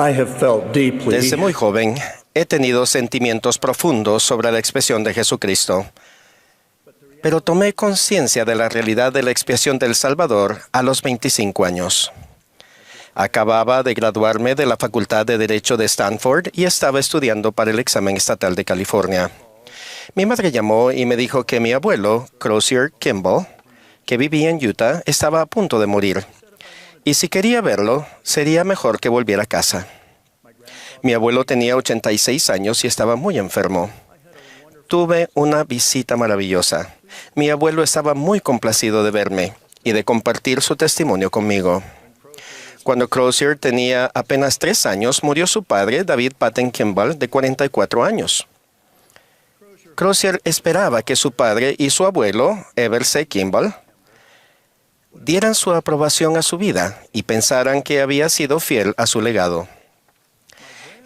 Speaker 7: Desde muy joven, he tenido sentimientos profundos sobre la expiación de Jesucristo. Pero tomé conciencia de la realidad de la expiación del Salvador a los 25 años. Acababa de graduarme de la Facultad de Derecho de Stanford y estaba estudiando para el examen estatal de California. Mi madre llamó y me dijo que mi abuelo, Crozier Kimball, que vivía en Utah, estaba a punto de morir. Y si quería verlo, sería mejor que volviera a casa. Mi abuelo tenía 86 años y estaba muy enfermo. Tuve una visita maravillosa. Mi abuelo estaba muy complacido de verme y de compartir su testimonio conmigo. Cuando Crozier tenía apenas 3 años, murió su padre, David Patton Kimball, de 44 años. Crozier esperaba que su padre y su abuelo, Ever C. Kimball, dieran su aprobación a su vida y pensaran que había sido fiel a su legado.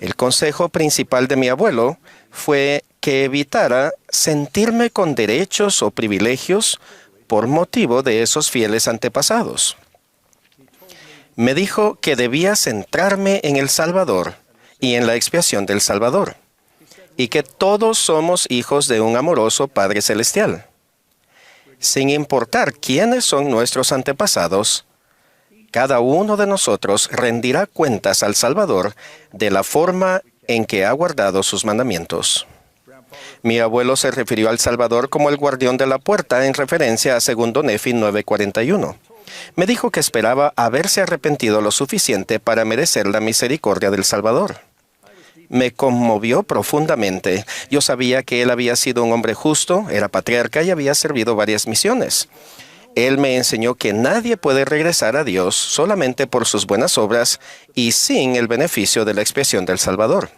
Speaker 7: El consejo principal de mi abuelo fue que evitara sentirme con derechos o privilegios por motivo de esos fieles antepasados. Me dijo que debía centrarme en el Salvador y en la expiación del Salvador, y que todos somos hijos de un amoroso Padre Celestial. Sin importar quiénes son nuestros antepasados, cada uno de nosotros rendirá cuentas al Salvador de la forma en que ha guardado sus mandamientos. Mi abuelo se refirió al Salvador como el guardián de la puerta en referencia a 2 Nefi 9:41. Me dijo que esperaba haberse arrepentido lo suficiente para merecer la misericordia del Salvador. Me conmovió profundamente. Yo sabía que él había sido un hombre justo, era patriarca y había servido varias misiones. Él me enseñó que nadie puede regresar a Dios solamente por sus buenas obras y sin el beneficio de la expiación del Salvador.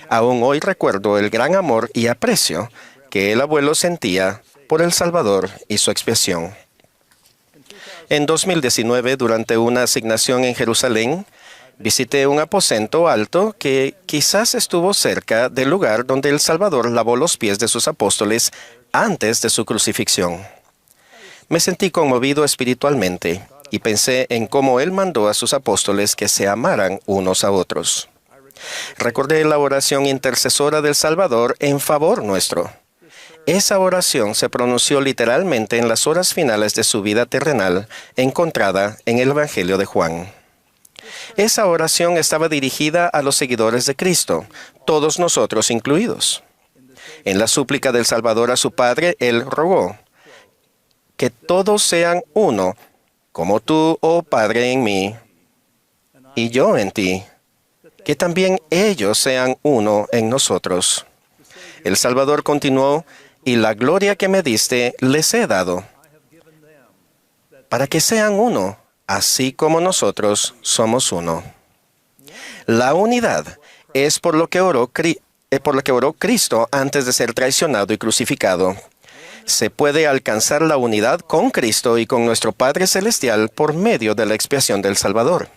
Speaker 7: Aún hoy recuerdo el gran amor y aprecio que el abuelo sentía por el Salvador y su expiación. En 2019, durante una asignación en Jerusalén, visité un aposento alto que quizás estuvo cerca del lugar donde el Salvador lavó los pies de sus apóstoles antes de su crucifixión. Me sentí conmovido espiritualmente y pensé en cómo Él mandó a sus apóstoles que se amaran unos a otros. Recordé la oración intercesora del Salvador en favor nuestro. Esa oración se pronunció literalmente en las horas finales de su vida terrenal, encontrada en el Evangelio de Juan. Esa oración estaba dirigida a los seguidores de Cristo, todos nosotros incluidos. En la súplica del Salvador a su Padre, Él rogó que todos sean uno, como tú, oh Padre, en mí, y yo en ti, que también ellos sean uno en nosotros. El Salvador continuó, y la gloria que me diste les he dado, para que sean uno, así como nosotros somos uno. La unidad es por lo que oró Cristo antes de ser traicionado y crucificado. Se puede alcanzar la unidad con Cristo y con nuestro Padre Celestial por medio de la expiación del Salvador.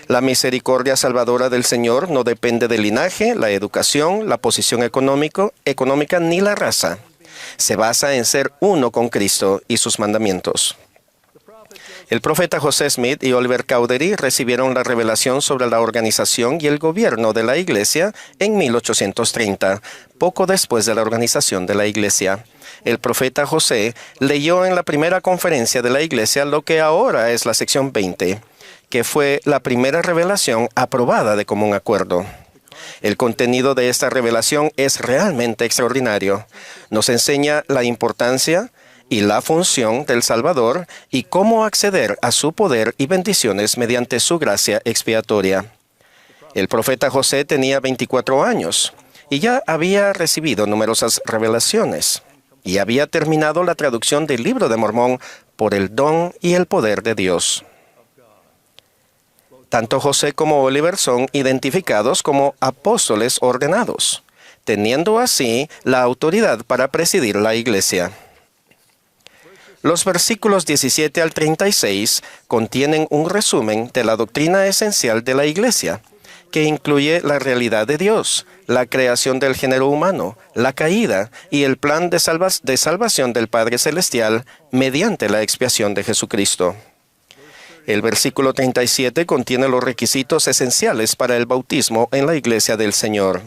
Speaker 7: La misericordia salvadora del Señor no depende del linaje, la educación, la posición económica ni la raza. Se basa en ser uno con Cristo y sus mandamientos. El profeta José Smith y Oliver Cowdery recibieron la revelación sobre la organización y el gobierno de la Iglesia en 1830, poco después de la organización de la Iglesia. El profeta José leyó en la primera conferencia de la Iglesia lo que ahora es la sección 20, que fue la primera revelación aprobada de común acuerdo. El contenido de esta revelación es realmente extraordinario. Nos enseña la importancia y la función del Salvador y cómo acceder a su poder y bendiciones mediante su gracia expiatoria. El profeta José tenía 24 años y ya había recibido numerosas revelaciones y había terminado la traducción del Libro de Mormón por el don y el poder de Dios. Tanto José como Oliver son identificados como apóstoles ordenados, teniendo así la autoridad para presidir la Iglesia. Los versículos 17 al 36 contienen un resumen de la doctrina esencial de la Iglesia, que incluye la realidad de Dios, la creación del género humano, la caída y el plan de salvación del Padre Celestial mediante la expiación de Jesucristo. El versículo 37 contiene los requisitos esenciales para el bautismo en la Iglesia del Señor.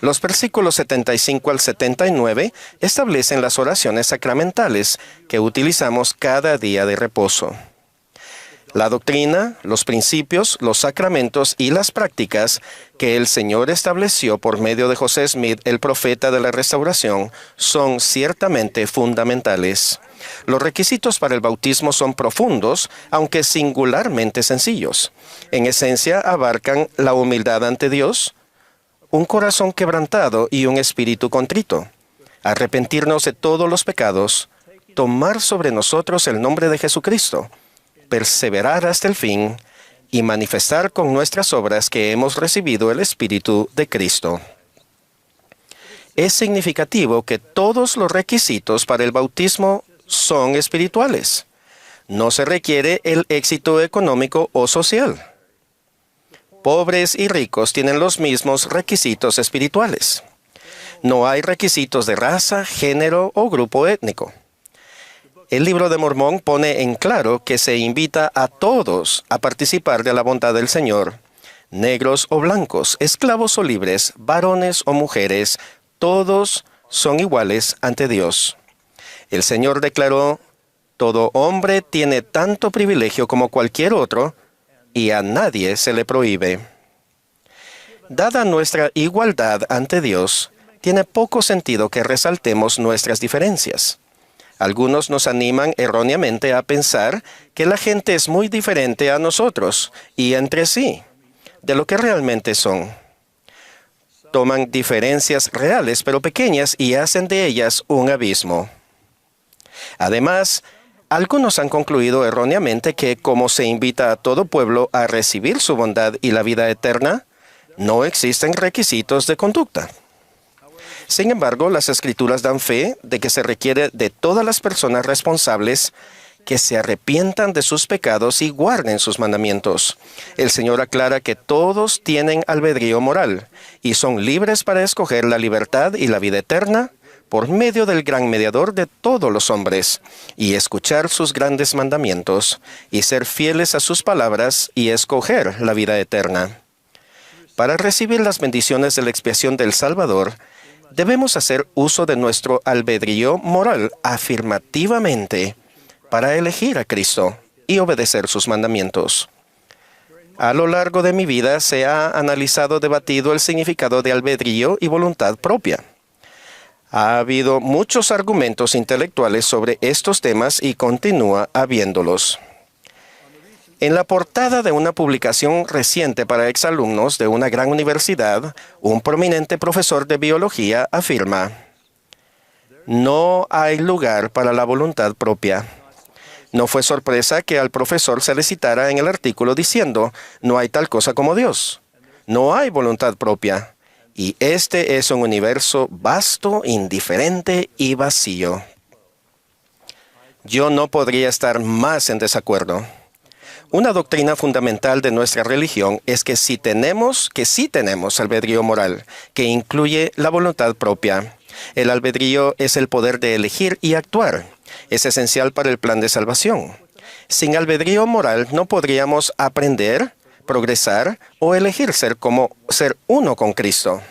Speaker 7: Los versículos 75 al 79 establecen las oraciones sacramentales que utilizamos cada día de reposo. La doctrina, los principios, los sacramentos y las prácticas que el Señor estableció por medio de José Smith, el profeta de la Restauración, son ciertamente fundamentales. Los requisitos para el bautismo son profundos, aunque singularmente sencillos. En esencia, abarcan la humildad ante Dios, un corazón quebrantado y un espíritu contrito, arrepentirnos de todos los pecados, tomar sobre nosotros el nombre de Jesucristo, perseverar hasta el fin y manifestar con nuestras obras que hemos recibido el Espíritu de Cristo. Es significativo que todos los requisitos para el bautismo son espirituales. No se requiere el éxito económico o social. Pobres y ricos tienen los mismos requisitos espirituales. No hay requisitos de raza, género o grupo étnico. El Libro de Mormón pone en claro que se invita a todos a participar de la bondad del Señor. Negros o blancos, esclavos o libres, varones o mujeres, todos son iguales ante Dios. El Señor declaró, todo hombre tiene tanto privilegio como cualquier otro, y a nadie se le prohíbe. Dada nuestra igualdad ante Dios, tiene poco sentido que resaltemos nuestras diferencias. Algunos nos animan erróneamente a pensar que la gente es muy diferente a nosotros y entre sí, de lo que realmente son. Toman diferencias reales pero pequeñas y hacen de ellas un abismo. Además, algunos han concluido erróneamente que como se invita a todo pueblo a recibir su bondad y la vida eterna, no existen requisitos de conducta. Sin embargo, las Escrituras dan fe de que se requiere de todas las personas responsables que se arrepientan de sus pecados y guarden sus mandamientos. El Señor aclara que todos tienen albedrío moral y son libres para escoger la libertad y la vida eterna por medio del gran mediador de todos los hombres, y escuchar sus grandes mandamientos, y ser fieles a sus palabras y escoger la vida eterna. Para recibir las bendiciones de la expiación del Salvador, debemos hacer uso de nuestro albedrío moral afirmativamente para elegir a Cristo y obedecer sus mandamientos. A lo largo de mi vida se ha analizado, debatido el significado de albedrío y voluntad propia. Ha habido muchos argumentos intelectuales sobre estos temas y continúa habiéndolos. En la portada de una publicación reciente para exalumnos de una gran universidad, un prominente profesor de biología afirma: no hay lugar para la voluntad propia. No fue sorpresa que al profesor se le citara en el artículo diciendo: no hay tal cosa como Dios. No hay voluntad propia. Y este es un universo vasto, indiferente y vacío. Yo no podría estar más en desacuerdo. Una doctrina fundamental de nuestra religión es que sí tenemos albedrío moral, que incluye la voluntad propia. El albedrío es el poder de elegir y actuar. Es esencial para el plan de salvación. Sin albedrío moral no podríamos aprender, progresar o elegir ser uno con Cristo.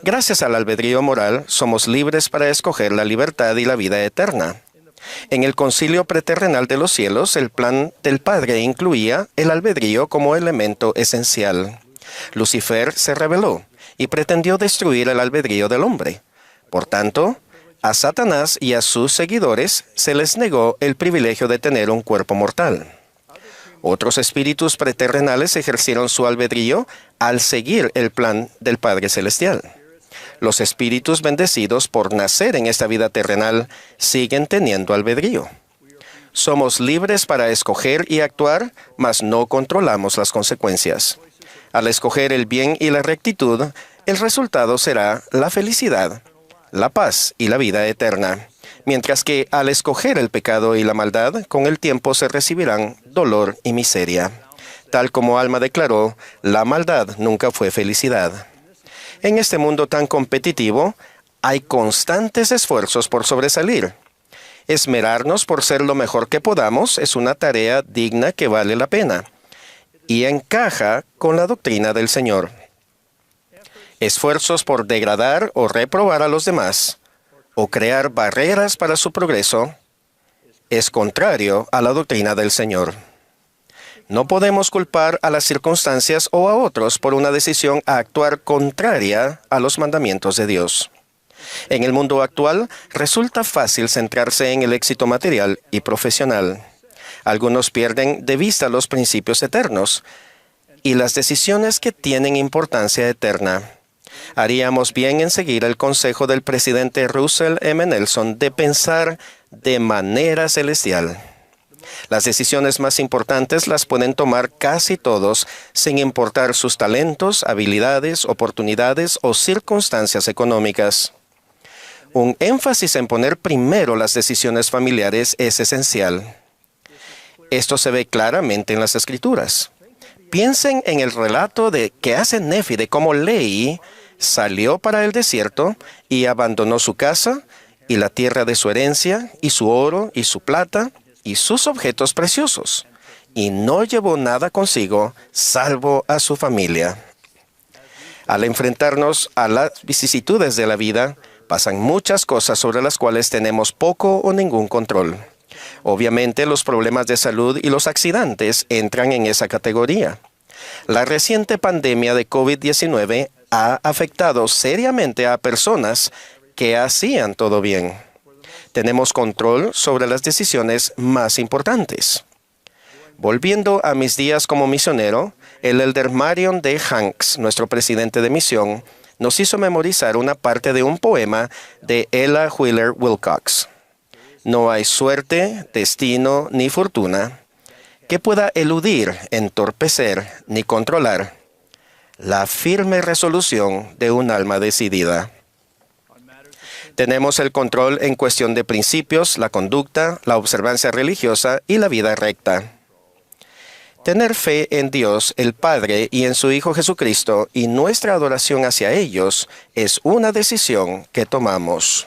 Speaker 7: Gracias al albedrío moral, somos libres para escoger la libertad y la vida eterna. En el concilio preterrenal de los cielos, el plan del Padre incluía el albedrío como elemento esencial. Lucifer se rebeló y pretendió destruir el albedrío del hombre. Por tanto, a Satanás y a sus seguidores se les negó el privilegio de tener un cuerpo mortal. Otros espíritus preterrenales ejercieron su albedrío al seguir el plan del Padre Celestial. Los espíritus bendecidos por nacer en esta vida terrenal siguen teniendo albedrío. Somos libres para escoger y actuar, mas no controlamos las consecuencias. Al escoger el bien y la rectitud, el resultado será la felicidad, la paz y la vida eterna. Mientras que al escoger el pecado y la maldad, con el tiempo se recibirán dolor y miseria. Tal como Alma declaró, la maldad nunca fue felicidad. En este mundo tan competitivo, hay constantes esfuerzos por sobresalir. Esmerarnos por ser lo mejor que podamos es una tarea digna que vale la pena y encaja con la doctrina del Señor. Esfuerzos por degradar o reprobar a los demás o crear barreras para su progreso es contrario a la doctrina del Señor. No podemos culpar a las circunstancias o a otros por una decisión a actuar contraria a los mandamientos de Dios. En el mundo actual, resulta fácil centrarse en el éxito material y profesional. Algunos pierden de vista los principios eternos y las decisiones que tienen importancia eterna. Haríamos bien en seguir el consejo del presidente Russell M. Nelson de pensar de manera celestial. Las decisiones más importantes las pueden tomar casi todos, sin importar sus talentos, habilidades, oportunidades o circunstancias económicas. Un énfasis en poner primero las decisiones familiares es esencial. Esto se ve claramente en las Escrituras. Piensen en el relato que hace Nefi de cómo Lehi salió para el desierto y abandonó su casa y la tierra de su herencia y su oro y su plata y sus objetos preciosos, y no llevó nada consigo, salvo a su familia. Al enfrentarnos a las vicisitudes de la vida, pasan muchas cosas sobre las cuales tenemos poco o ningún control. Obviamente, los problemas de salud y los accidentes entran en esa categoría. La reciente pandemia de COVID-19 ha afectado seriamente a personas que hacían todo bien. Tenemos control sobre las decisiones más importantes. Volviendo a mis días como misionero, el elder Marion D. Hanks, nuestro presidente de misión, nos hizo memorizar una parte de un poema de Ella Wheeler Wilcox. No hay suerte, destino ni fortuna que pueda eludir, entorpecer ni controlar la firme resolución de un alma decidida. Tenemos el control en cuestión de principios, la conducta, la observancia religiosa y la vida recta. Tener fe en Dios, el Padre, y en su Hijo Jesucristo, y nuestra adoración hacia ellos, es una decisión que tomamos.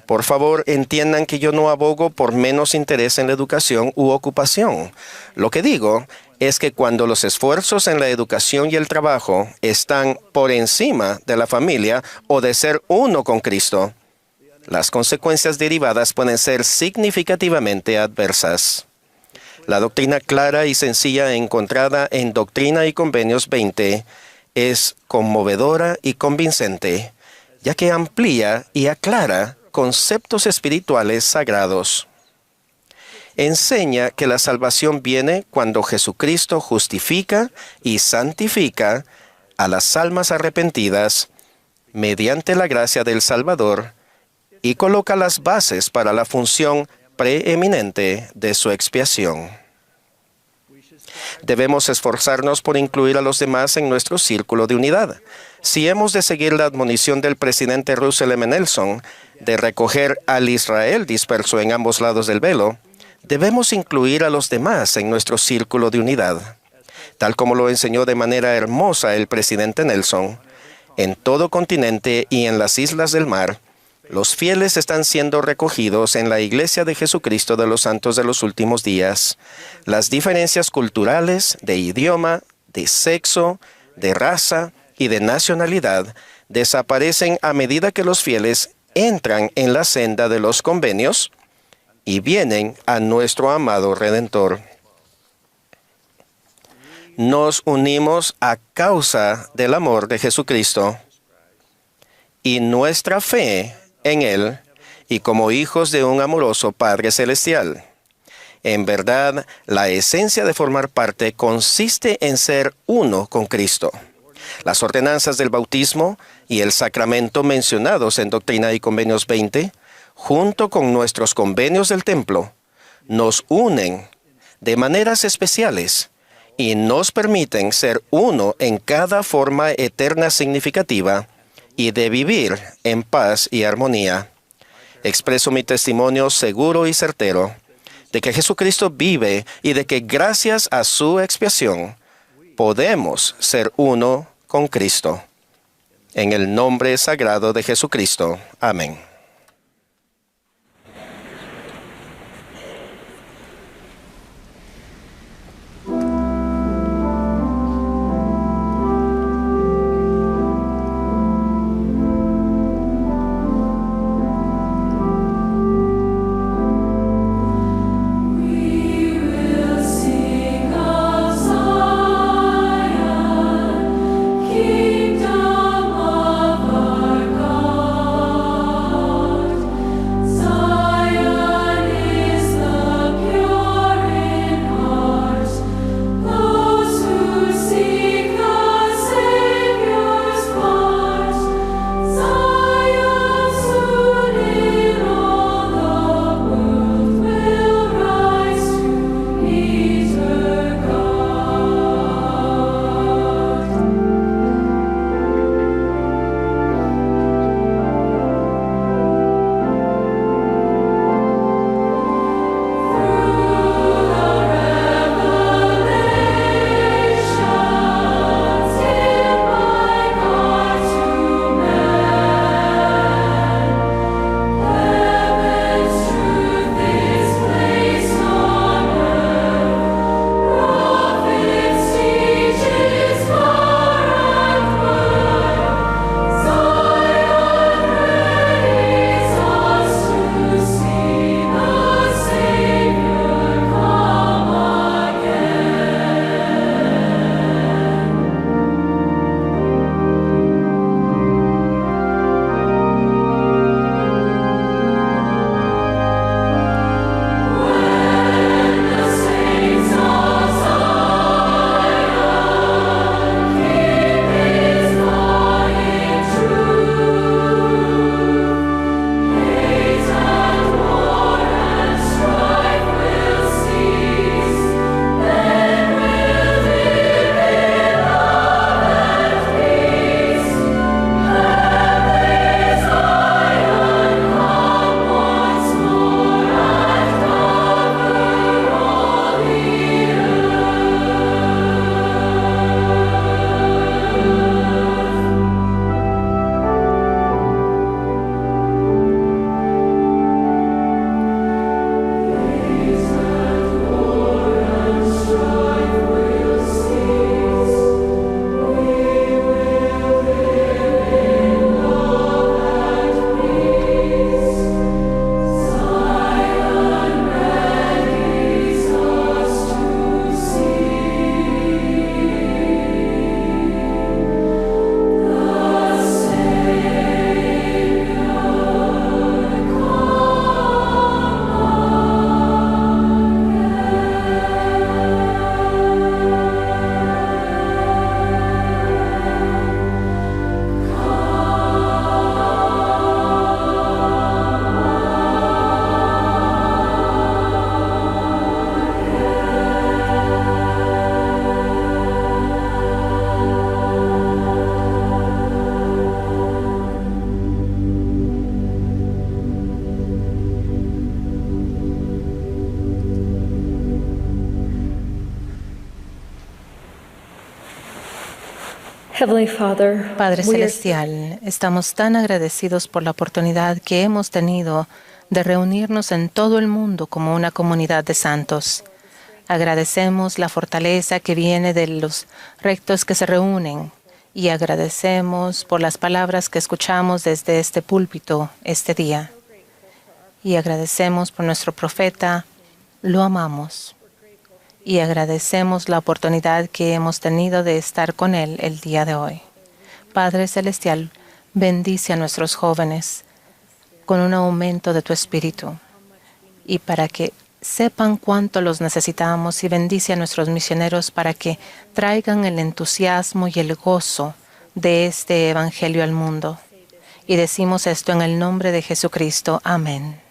Speaker 7: Por favor, entiendan que yo no abogo por menos interés en la educación u ocupación. Lo que digo es que cuando los esfuerzos en la educación y el trabajo están por encima de la familia o de ser uno con Cristo, las consecuencias derivadas pueden ser significativamente adversas. La doctrina clara y sencilla encontrada en Doctrina y Convenios 20 es conmovedora y convincente, ya que amplía y aclara conceptos espirituales sagrados. Enseña que la salvación viene cuando Jesucristo justifica y santifica a las almas arrepentidas mediante la gracia del Salvador y coloca las bases para la función preeminente de su expiación. Debemos esforzarnos por incluir a los demás en nuestro círculo de unidad. Si hemos de seguir la admonición del presidente Russell M. Nelson de recoger al Israel disperso en ambos lados del velo, debemos incluir a los demás en nuestro círculo de unidad. Tal como lo enseñó de manera hermosa el presidente Nelson, en todo continente y en las islas del mar, los fieles están siendo recogidos en la Iglesia de Jesucristo de los Santos de los Últimos Días. Las diferencias culturales, de idioma, de sexo, de raza y de nacionalidad desaparecen a medida que los fieles entran en la senda de los convenios y vienen a nuestro amado Redentor. Nos unimos a causa del amor de Jesucristo y nuestra fe en Él y como hijos de un amoroso Padre Celestial. En verdad, la esencia de formar parte consiste en ser uno con Cristo. Las ordenanzas del bautismo y el sacramento mencionados en Doctrina y Convenios 20, junto con nuestros convenios del templo, nos unen de maneras especiales y nos permiten ser uno en cada forma eterna significativa y de vivir en paz y armonía. Expreso mi testimonio seguro y certero de que Jesucristo vive y de que gracias a su expiación podemos ser uno con Cristo. En el nombre sagrado de Jesucristo. Amén.
Speaker 11: Padre Celestial, estamos tan agradecidos por la oportunidad que hemos tenido de reunirnos en todo el mundo como una comunidad de santos. Agradecemos la fortaleza que viene de los rectos que se reúnen y agradecemos por las palabras que escuchamos desde este púlpito este día. Y agradecemos por nuestro profeta, lo amamos. Y agradecemos la oportunidad que hemos tenido de estar con él el día de hoy. Padre Celestial, bendice a nuestros jóvenes con un aumento de tu espíritu y para que sepan cuánto los necesitamos, y bendice a nuestros misioneros para que traigan el entusiasmo y el gozo de este evangelio al mundo. Y decimos esto en el nombre de Jesucristo. Amén.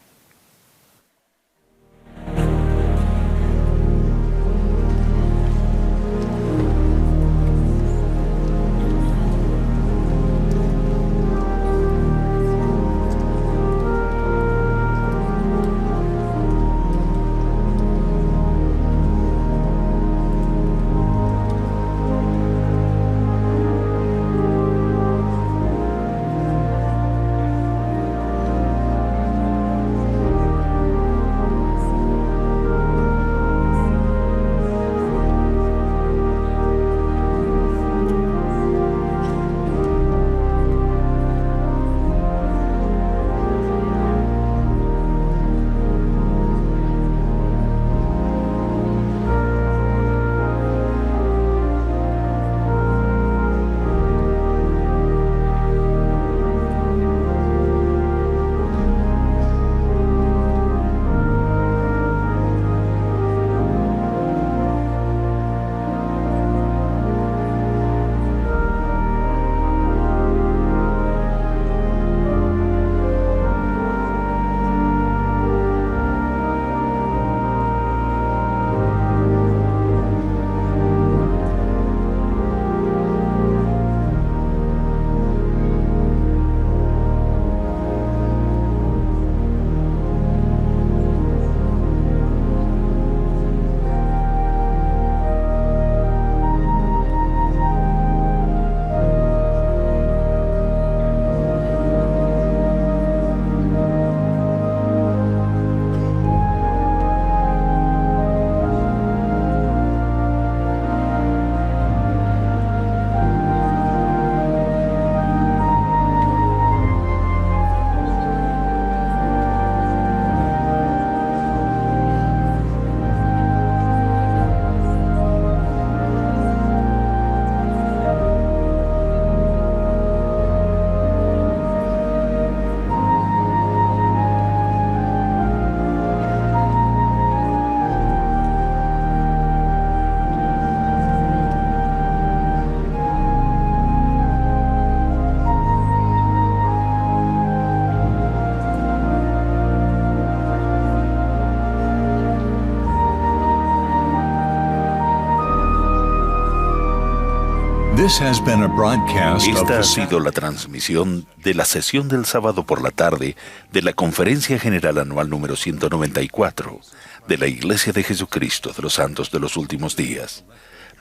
Speaker 1: Esta ha sido la transmisión de la sesión del sábado por la tarde de la Conferencia General Anual número 194 de la Iglesia de Jesucristo de los Santos de los Últimos Días.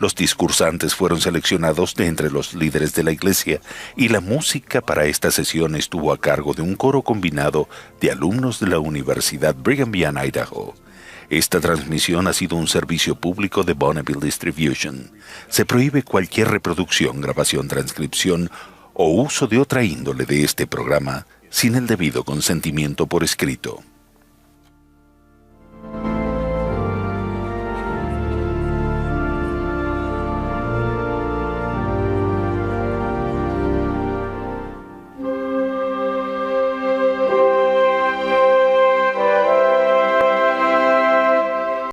Speaker 1: Los discursantes fueron seleccionados de entre los líderes de la Iglesia y la música para esta sesión estuvo a cargo de un coro combinado de alumnos de la Universidad Brigham Young, Idaho. Esta transmisión ha sido un servicio público de Bonneville Distribution. Se prohíbe cualquier reproducción, grabación, transcripción o uso de otra índole de este programa sin el debido consentimiento por escrito.